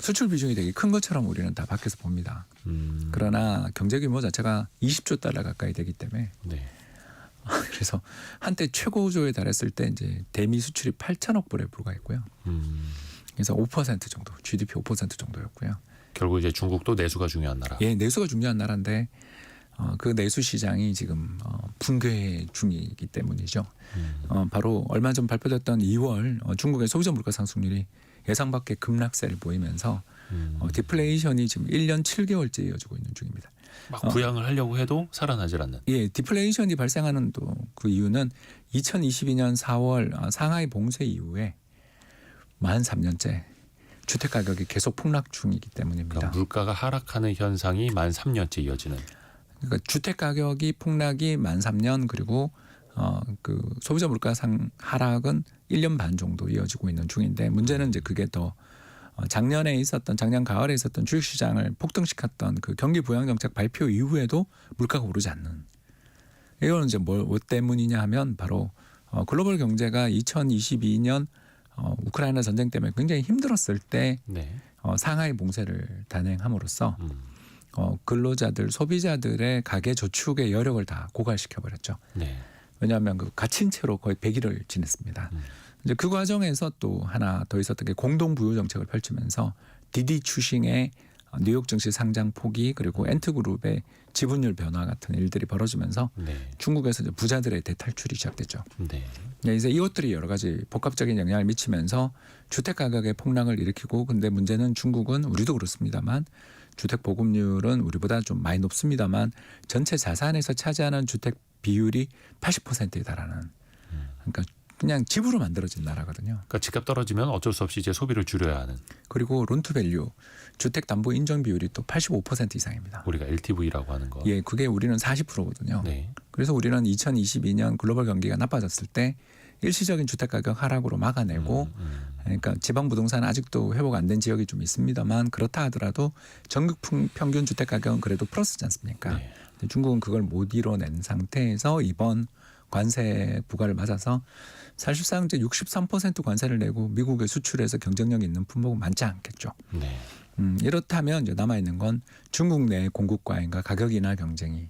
C: 수출 비중이 되게 큰 것처럼 우리는 다 밖에서 봅니다. 그러나 경제 규모 자체가 20조 달러 가까이 되기 때문에.
B: 네.
C: 그래서 한때 최고조에 달했을 때 이제 대미 수출이 8천억 불에 불과했고요. 그래서 5% 정도, GDP 5% 정도였고요.
B: 결국 이제 중국도 내수가 중요한 나라.
C: 예, 내수가 중요한 나라인데 그 내수 시장이 지금 붕괴 중이기 때문이죠. 바로 얼마 전 발표됐던 2월 중국의 소비자 물가 상승률이 예상 밖의 급락세를 보이면서 디플레이션이 지금 1년 7개월째 이어지고 있는 중입니다.
B: 막 부양을 하려고 해도 살아나질 않는.
C: 예, 디플레이션이 발생하는 또 그 이유는 2022년 4월 상하이 봉쇄 이후에 만 3년째 주택 가격이 계속 폭락 중이기 때문입니다.
B: 그러니까 물가가 하락하는 현상이 만 3년째 이어지는.
C: 그러니까 주택 가격이 폭락이 만 3년 그리고 그 소비자 물가 하락은 1년 반 정도 이어지고 있는 중인데 문제는 이제 그게 더 작년 가을에 있었던 주식시장을 폭등시켰던 그 경기 부양 정책 발표 이후에도 물가가 오르지 않는. 이거는 이제 뭐 때문이냐 하면 바로 글로벌 경제가 2022년 우크라이나 전쟁 때문에 굉장히 힘들었을 때
B: 네.
C: 상하이 봉쇄를 단행함으로써 근로자들, 소비자들의 가계 저축의 여력을 다 고갈시켜 버렸죠.
B: 네.
C: 왜냐하면 그 갇힌 채로 거의 100일을 지냈습니다. 이제 그 과정에서 또 하나 더 있었던 게 공동 부유 정책을 펼치면서 디디 추싱의 뉴욕 증시 상장 포기 그리고 엔트그룹의 지분율 변화 같은 일들이 벌어지면서
B: 네.
C: 중국에서 이제 부자들의 대탈출이 시작됐죠.
B: 네.
C: 네, 이제 이것들이 여러 가지 복합적인 영향을 미치면서 주택 가격의 폭락을 일으키고 근데 문제는 중국은 우리도 그렇습니다만 주택 보급률은 우리보다 좀 많이 높습니다만 전체 자산에서 차지하는 주택 비율이 80%에 달하는 그러니까 그냥 집으로 만들어진 나라거든요.
B: 그러니까 집값 떨어지면 어쩔 수 없이 이제 소비를 줄여야 하는.
C: 그리고 론투밸류 주택담보 인정 비율이 또 85% 이상입니다.
B: 우리가 LTV라고 하는 거.
C: 예, 그게 우리는 40%거든요.
B: 네.
C: 그래서 우리는 2022년 글로벌 경기가 나빠졌을 때 일시적인 주택가격 하락으로 막아내고 그러니까 지방 부동산은 아직도 회복 안 된 지역이 좀 있습니다만 그렇다 하더라도 전국 평균 주택가격은 그래도 플러스지 않습니까?
B: 네.
C: 근데 중국은 그걸 못 이뤄낸 상태에서 이번 관세 부과를 맞아서 사실상 이제 63% 관세를 내고 미국에 수출해서 경쟁력 있는 품목은 많지 않겠죠.
B: 네.
C: 이렇다면 이제 남아 있는 건 중국 내 공급 과잉과 가격 인하 경쟁이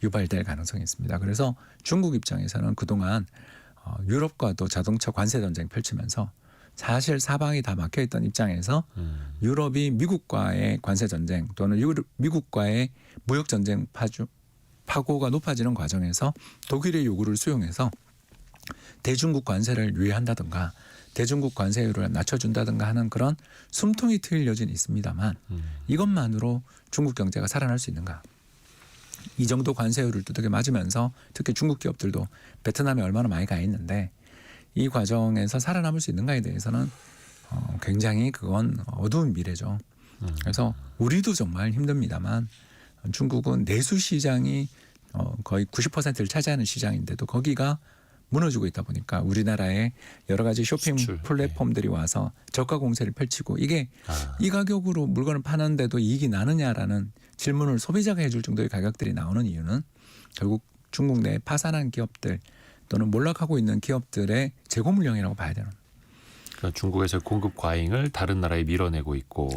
C: 유발될 가능성이 있습니다. 그래서 중국 입장에서는 그동안 유럽과도 자동차 관세 전쟁 펼치면서 사실 사방이 다 막혀 있던 입장에서 유럽이 미국과의 관세 전쟁 또는 미국과의 무역 전쟁 파고가 높아지는 과정에서 독일의 요구를 수용해서 대중국 관세를 유예한다든가 대중국 관세율을 낮춰준다든가 하는 그런 숨통이 트일 여지는 있습니다만 이것만으로 중국 경제가 살아날 수 있는가? 이 정도 관세율을 두들겨 맞으면서 특히 중국 기업들도 베트남에 얼마나 많이 가 있는데 이 과정에서 살아남을 수 있는가에 대해서는 굉장히 그건 어두운 미래죠. 그래서 우리도 정말 힘듭니다만 중국은 내수 시장이 거의 90%를 차지하는 시장인데도 거기가 무너지고 있다 보니까 우리나라의 여러 가지 쇼핑
B: 수출,
C: 플랫폼들이 와서 저가 공세를 펼치고 이게 이 가격으로 물건을 파는데도 이익이 나느냐라는 질문을 소비자가 해줄 정도의 가격들이 나오는 이유는 결국 중국 내 파산한 기업들 또는 몰락하고 있는 기업들의 재고 물량이라고 봐야 되는.
B: 그러니까 중국에서 공급 과잉을 다른 나라에 밀어내고 있고.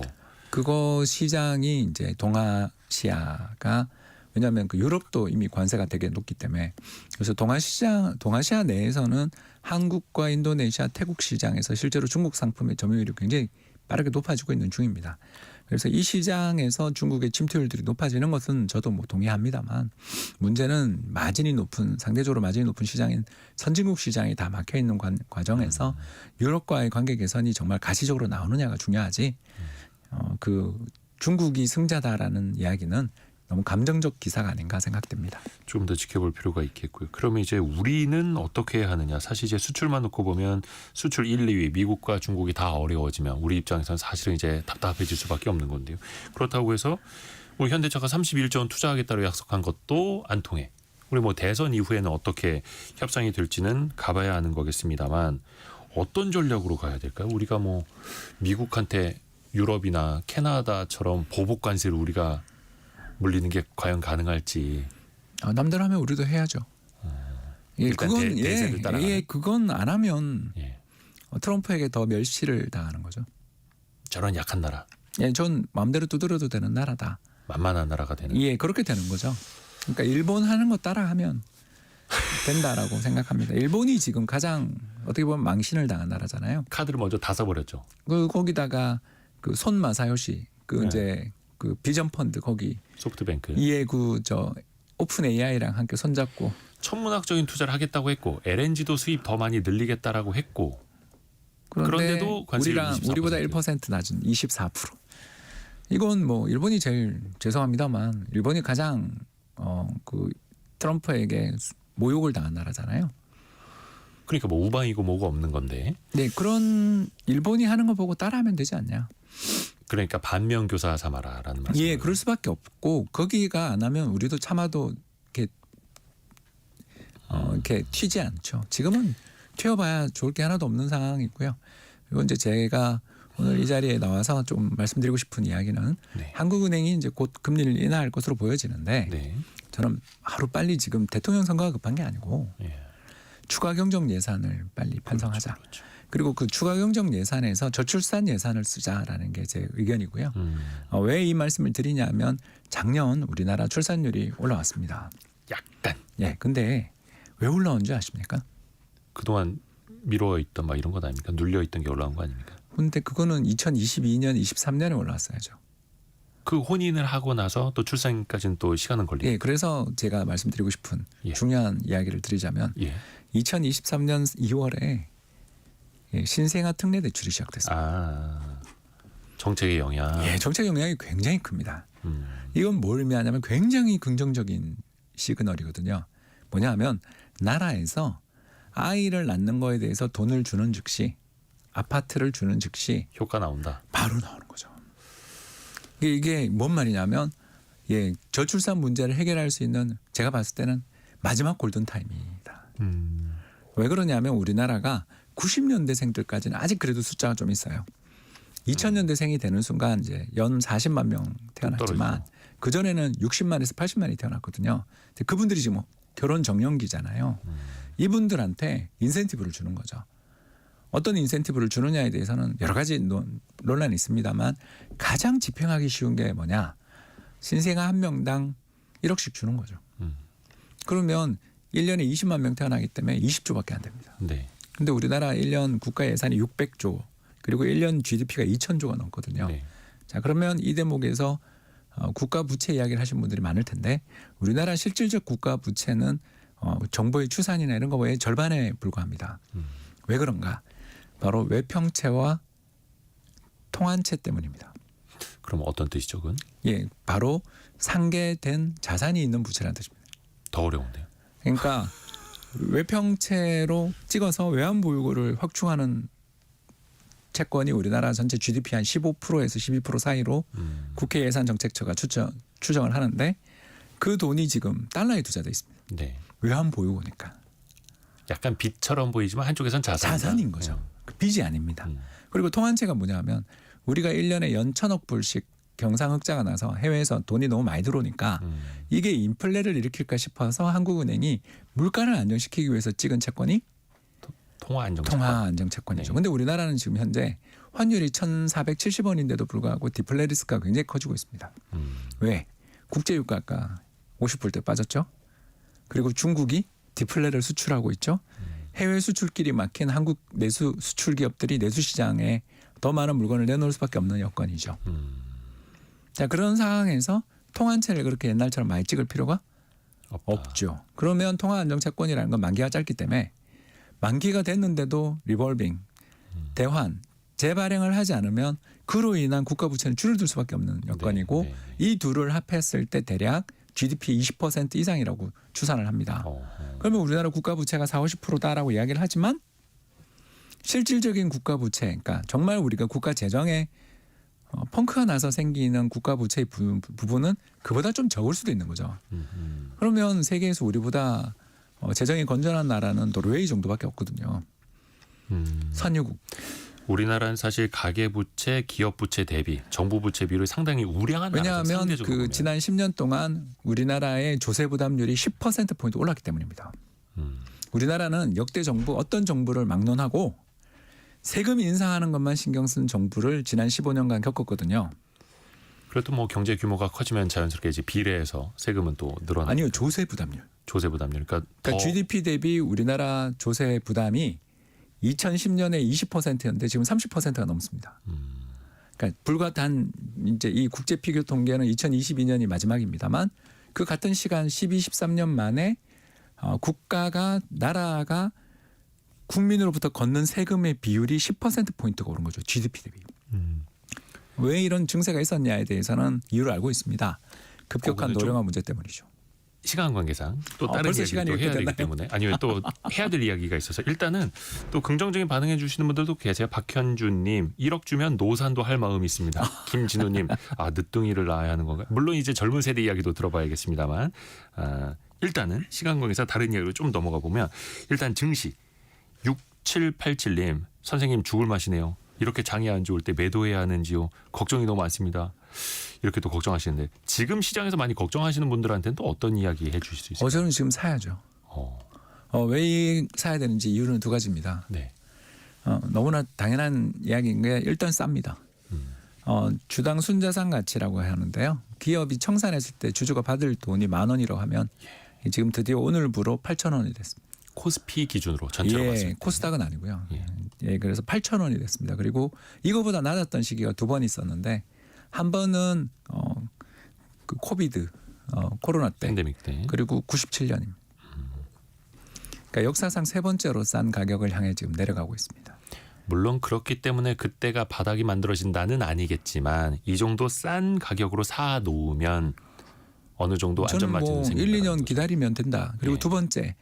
C: 그거 시장이 이제 동아시아가 왜냐하면 그 유럽도 이미 관세가 되게 높기 때문에 그래서 동아시아 내에서는 한국과 인도네시아, 태국 시장에서 실제로 중국 상품의 점유율이 굉장히 빠르게 높아지고 있는 중입니다. 그래서 이 시장에서 중국의 침투율들이 높아지는 것은 저도 뭐 동의합니다만 문제는 상대적으로 마진이 높은 시장인 선진국 시장이 다 막혀 있는 과정에서 유럽과의 관계 개선이 정말 가시적으로 나오느냐가 중요하지. 그 중국이 승자다라는 이야기는 너무 감정적 기사가 아닌가 생각됩니다.
B: 좀 더 지켜볼 필요가 있겠고요. 그러면 이제 우리는 어떻게 해야 하느냐. 사실 이제 수출만 놓고 보면 수출 1, 2위 미국과 중국이 다 어려워지면 우리 입장에서는 사실은 이제 답답해질 수밖에 없는 건데요. 그렇다고 해서 뭐 현대차가 31조 원 투자하겠다고 약속한 것도 안 통해. 우리 뭐 대선 이후에는 어떻게 협상이 될지는 가봐야 하는 거겠습니다만 어떤 전략으로 가야 될까요? 우리가 뭐 미국한테 유럽이나 캐나다처럼 보복 관세를 우리가 물리는 게 과연 가능할지.
C: 남들 하면 우리도 해야죠. 예, 그건
B: 대세를 따라가는.
C: 그건 안 하면
B: 예.
C: 트럼프에게 더 멸시를 당하는 거죠.
B: 저런 약한 나라,
C: 예, 전 마음대로 두드려도 되는 나라다.
B: 만만한 나라가 되는.
C: 예, 그렇게 되는 거죠. 그러니까 일본 하는 거 따라하면 된다라고 생각합니다. 일본이 지금 가장 어떻게 보면 망신을 당한 나라잖아요.
B: 카드를 먼저 다 써버렸죠.
C: 거기다가 그 손 마사요시
B: 네.
C: 이제 그 비전 펀드 거기
B: 소프트뱅크.
C: 이해구 오픈 AI랑 함께 손잡고
B: 천문학적인 투자를 하겠다고 했고 LNG도 수입 더 많이 늘리겠다라고 했고 그런데도 관세율 24%.
C: 우리보다 1% 낮은 24%. 이건 뭐 일본이 제일 죄송합니다만 일본이 가장 그 트럼프에게 모욕을 당한 나라잖아요.
B: 그러니까 뭐 우방이고 뭐고 없는 건데.
C: 네, 그런 일본이 하는 거 보고 따라하면 되지 않냐.
B: 그러니까 반면 교사 삼아라라는 말씀.
C: 예, 그럴 수밖에 없고 거기가 안 하면 우리도 참아도 이렇게 튀지 않죠. 지금은 튀어봐야 좋을 게 하나도 없는 상황이고요. 그리고 이제 제가 오늘 이 자리에 나와서 좀 말씀드리고 싶은 이야기는
B: 네.
C: 한국은행이 이제 곧 금리를 인하할 것으로 보여지는데
B: 네.
C: 저는 하루 빨리 지금 대통령 선거가 급한 게 아니고
B: 예.
C: 추가 경정 예산을 빨리 편성하자.
B: 그렇죠.
C: 그리고 그 추가 경정 예산에서 저출산 예산을 쓰자라는 게 제 의견이고요. 왜 이 말씀을 드리냐면 작년 우리나라 출산율이 올라왔습니다.
B: 약간.
C: 예, 근데 왜 올라온 줄 아십니까?
B: 그동안 미뤄있던 막 이런 것 아닙니까? 눌려있던 게 올라온 거 아닙니까?
C: 근데 그거는 2022년, 23년에 올라왔어야죠.
B: 그 혼인을 하고 나서 또 출산까지는 또 시간은 걸리고.
C: 예, 그래서 제가 말씀드리고 싶은
B: 예.
C: 중요한 이야기를 드리자면
B: 예.
C: 2023년 2월에 신생아 특례 대출이 시작됐습니다.
B: 정책의 영향.
C: 예, 정책 영향이 굉장히 큽니다.
B: 음.
C: 이건 뭘 의미하냐면 굉장히 긍정적인 시그널이거든요. 뭐냐 하면 나라에서 아이를 낳는 거에 대해서 돈을 주는 즉시 아파트를 주는 즉시
B: 효과 나온다.
C: 바로 나오는 거죠. 이게 뭔 말이냐면 저출산 문제를 해결할 수 있는 제가 봤을 때는 마지막 골든타임입니다. 왜 그러냐면 우리나라가 90년대생들까지는 아직 그래도 숫자가 좀 있어요. 2000년대생이 되는 순간 이제 연 40만 명 태어났지만 그 전에는 60만에서 80만이 태어났거든요. 그분들이 지금 결혼 정년기잖아요. 이분들한테 인센티브를 주는 거죠. 어떤 인센티브를 주느냐에 대해서는 여러 가지 논란이 있습니다만 가장 집행하기 쉬운 게 뭐냐? 신생아 한 명당 1억씩 주는 거죠. 그러면 1년에 20만 명 태어나기 때문에 20조밖에 안 됩니다.
B: 네.
C: 근데 우리나라 1년 국가 예산이 600조 그리고 1년 GDP가 2,000조가 넘거든요.
B: 네.
C: 자, 그러면 이 대목에서 국가 부채 이야기를 하신 분들이 많을 텐데 우리나라 실질적 국가 부채는 정부의 추산이나 이런 거의 절반에 불과합니다. 왜 그런가? 바로 외평채와 통한채 때문입니다.
B: 그럼 어떤 뜻이죠, 그건?
C: 바로 상계된 자산이 있는 부채라는 뜻입니다.
B: 더 어려운데요.
C: 그러니까 외평채로 찍어서 외환보유고를 확충하는 채권이 우리나라 전체 GDP 한 15%에서 12% 사이로 국회 예산정책처가 추정을 하는데 그 돈이 지금 달러에 투자돼 있습니다.
B: 네.
C: 외환보유고니까.
B: 약간 빚처럼 보이지만 한쪽에선
C: 자산인 거죠. 빚이 아닙니다. 그리고 통한채가 뭐냐 하면 우리가 1년에 연 1,000억 불씩 경상흑자가 나서 해외에서 돈이 너무 많이 들어오니까 이게 인플레를 일으킬까 싶어서 한국은행이 물가를 안정시키기 위해서 찍은 채권이 통화안정채권이죠. 그런데 우리나라는 지금 현재 환율이 1,470원인데도 불구하고 디플레 리스크가 굉장히 커지고 있습니다. 왜? 국제유가가 50불대 빠졌죠. 그리고 중국이 디플레를 수출하고 있죠. 해외 수출길이 막힌 한국 내수 수출 기업들이 내수 시장에 더 많은 물건을 내놓을 수밖에 없는 여건이죠. 자, 그런 상황에서 통한채를 그렇게 옛날처럼 많이 찍을 필요가 없죠. 그러면 통화안정채권이라는 건 만기가 짧기 때문에 만기가 됐는데도 리볼빙, 대환, 재발행을 하지 않으면 그로 인한 국가 부채는 줄어들 수밖에 없는 여건이고 이 둘을 합했을 때 대략 GDP 20% 이상이라고 추산을 합니다. 그러면 우리나라 국가 부채가 40~50%다라고 이야기를 하지만 실질적인 국가 부채, 그러니까 정말 우리가 국가 재정에 펑크가 나서 생기는 국가 부채의 부분은 그보다 좀 적을 수도 있는 거죠. 그러면 세계에서 우리보다 재정이 건전한 나라는 노르웨이 정도밖에 없거든요. 선유국.
B: 우리나라는 사실 가계부채, 기업부채 대비 정부 부채 비율이 상당히 우량한 나라죠.
C: 왜냐하면 그 지난 10년 동안 우리나라의 조세 부담률이 10%포인트 올랐기 때문입니다. 우리나라는 역대 정부 어떤 정부를 막론하고 세금 인상하는 것만 신경 쓴 정부를 지난 15년간 겪었거든요.
B: 그래도 뭐 경제 규모가 커지면 자연스럽게 이제 비례해서 세금은 또 늘어나요.
C: 아니요, 조세 부담률.
B: 조세 부담률. 그러니까
C: GDP 대비 우리나라 조세 부담이 2010년에 20%였는데 지금 30%가 넘습니다. 그러니까 불과 단 이제 이 국제 피교 통계는 2022년이 마지막입니다만 그 같은 시간 12, 13년 만에 나라가 국민으로부터 걷는 세금의 비율이 10%포인트가 오른 거죠. GDP 대비. 왜 이런 증세가 있었냐에 대해서는 이유를 알고 있습니다. 급격한 노령화 문제 때문이죠.
B: 시간 관계상 또 다른 이야기도 해야 되기 때문에 아니요 또 해야 될 이야기가 있어서 일단은 또 긍정적인 반응해 주시는 분들도 계세요. 박현주님 1억 주면 노산도 할 마음이 있습니다. 김진우님 늦둥이를 낳아야 하는 건가요? 물론 이제 젊은 세대 이야기도 들어봐야겠습니다만 일단은 시간 관계상 다른 이야기로 좀 넘어가 보면 일단 증시 6787님 선생님 죽을 맛이네요. 이렇게 장이 안 좋을 때 매도해야 하는지요? 걱정이 너무 많습니다. 이렇게 또 걱정하시는데 지금 시장에서 많이 걱정하시는 분들한테는 또 어떤 이야기 해주실 수 있어요?
C: 저는 지금 사야죠. 왜 사야 되는지 이유는 두 가지입니다.
B: 네.
C: 너무나 당연한 이야기인 게 일단 쌉니다. 주당 순자산 가치라고 하는데요. 기업이 청산했을 때 주주가 받을 돈이 10,000원이라고 하면 지금 드디어 오늘부로 8,000원이 됐습니다.
B: 코스피 기준으로 전체로 봤습니다.
C: 코스닥은 아니고요. 그래서 8,000원이 됐습니다. 그리고 이거보다 낮았던 시기가 두 번 있었는데 한 번은 그 코비드 코로나 때
B: 팬데믹 때
C: 그리고 97년입니다. 그러니까 역사상 세 번째로 싼 가격을 향해 지금 내려가고 있습니다.
B: 물론 그렇기 때문에 그때가 바닥이 만들어진다는 아니겠지만 이 정도 싼 가격으로 사 놓으면 어느 정도 안전마진은
C: 저는
B: 생긴다는
C: 1~2년
B: 거죠.
C: 기다리면 된다. 그리고 두 번째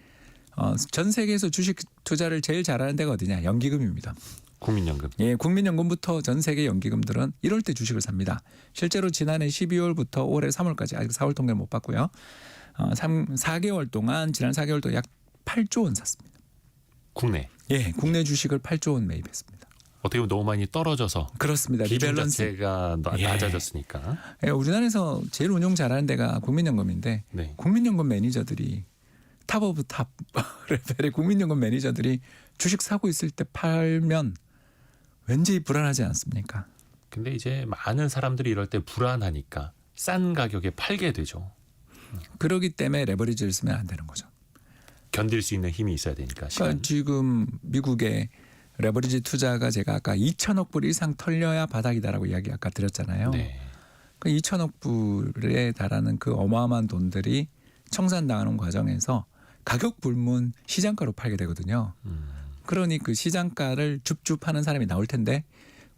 C: 전 세계에서 주식 투자를 제일 잘하는 데가 어디냐? 연기금입니다.
B: 국민연금.
C: 예, 국민연금부터 전 세계 연기금들은 1월 때 주식을 삽니다. 실제로 지난해 12월부터 올해 3월까지 아직 4월 통계를 못 봤고요. 4개월 동안 지난 4개월 동안 약 8조 원 샀습니다.
B: 국내.
C: 예, 국내 주식을 8조 원 매입했습니다.
B: 어떻게 보면 너무 많이 떨어져서
C: 그렇습니다.
B: 비중
C: 리밸런스.
B: 자체가 낮아졌으니까.
C: 예, 우리나라에서 제일 운용 잘하는 데가 국민연금인데
B: 네.
C: 국민연금 매니저들이 탑 오브 탑 레벨의 국민연금 매니저들이 주식 사고 있을 때 팔면 왠지 불안하지 않습니까?
B: 근데 이제 많은 사람들이 이럴 때 불안하니까 싼 가격에 팔게 되죠.
C: 그러기 때문에 레버리지를 쓰면 안 되는 거죠.
B: 견딜 수 있는 힘이 있어야 되니까.
C: 그러니까 지금 미국의 레버리지 투자가 제가 아까 2천억 불 이상 털려야 바닥이다라고 이야기 아까 드렸잖아요.
B: 네.
C: 그 2천억 불에 달하는 그 어마어마한 돈들이 청산당하는 과정에서 가격 불문 시장가로 팔게 되거든요. 그러니 그 시장가를 줍줍하는 사람이 나올 텐데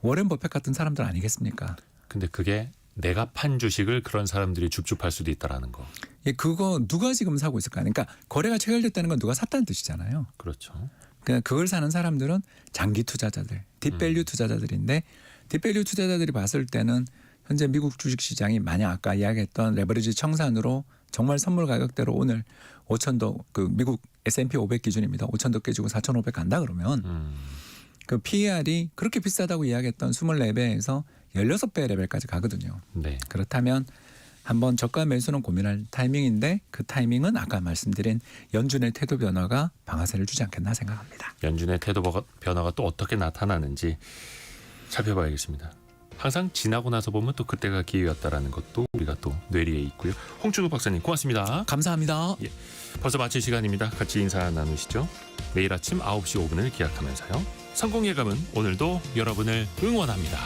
C: 워렌 버핏 같은 사람들 아니겠습니까?
B: 근데 그게 내가 판 주식을 그런 사람들이 줍줍할 수도 있다라는 거.
C: 예, 그거 누가 지금 사고 있을까? 그러니까 거래가 체결됐다는 건 누가 샀다는 뜻이잖아요.
B: 그렇죠.
C: 그냥 그걸 사는 사람들은 장기 투자자들, 딥밸류 투자자들인데 딥밸류 투자자들이 봤을 때는 현재 미국 주식 시장이 만약 아까 이야기했던 레버리지 청산으로 정말 선물 가격대로 오늘 5,000도 그 미국 S&P 500 기준입니다. 5,000도 깨지고 4,500 간다 그러면 그 PER이 그렇게 비싸다고 이야기했던 24배에서 16배 레벨까지 가거든요.
B: 네.
C: 그렇다면 한번 저가 매수는 고민할 타이밍인데 그 타이밍은 아까 말씀드린 연준의 태도 변화가 방아쇠를 주지 않겠나 생각합니다.
B: 연준의 태도 변화가 또 어떻게 나타나는지 살펴봐야겠습니다. 항상 지나고 나서 보면 또 그때가 기회였다라는 것도 우리가 또 뇌리에 있고요. 홍준호 박사님 고맙습니다.
C: 감사합니다.
B: 예, 벌써 마칠 시간입니다. 같이 인사 나누시죠. 매일 아침 9시 5분을 기약하면서요. 성공 예감은 오늘도 여러분을 응원합니다.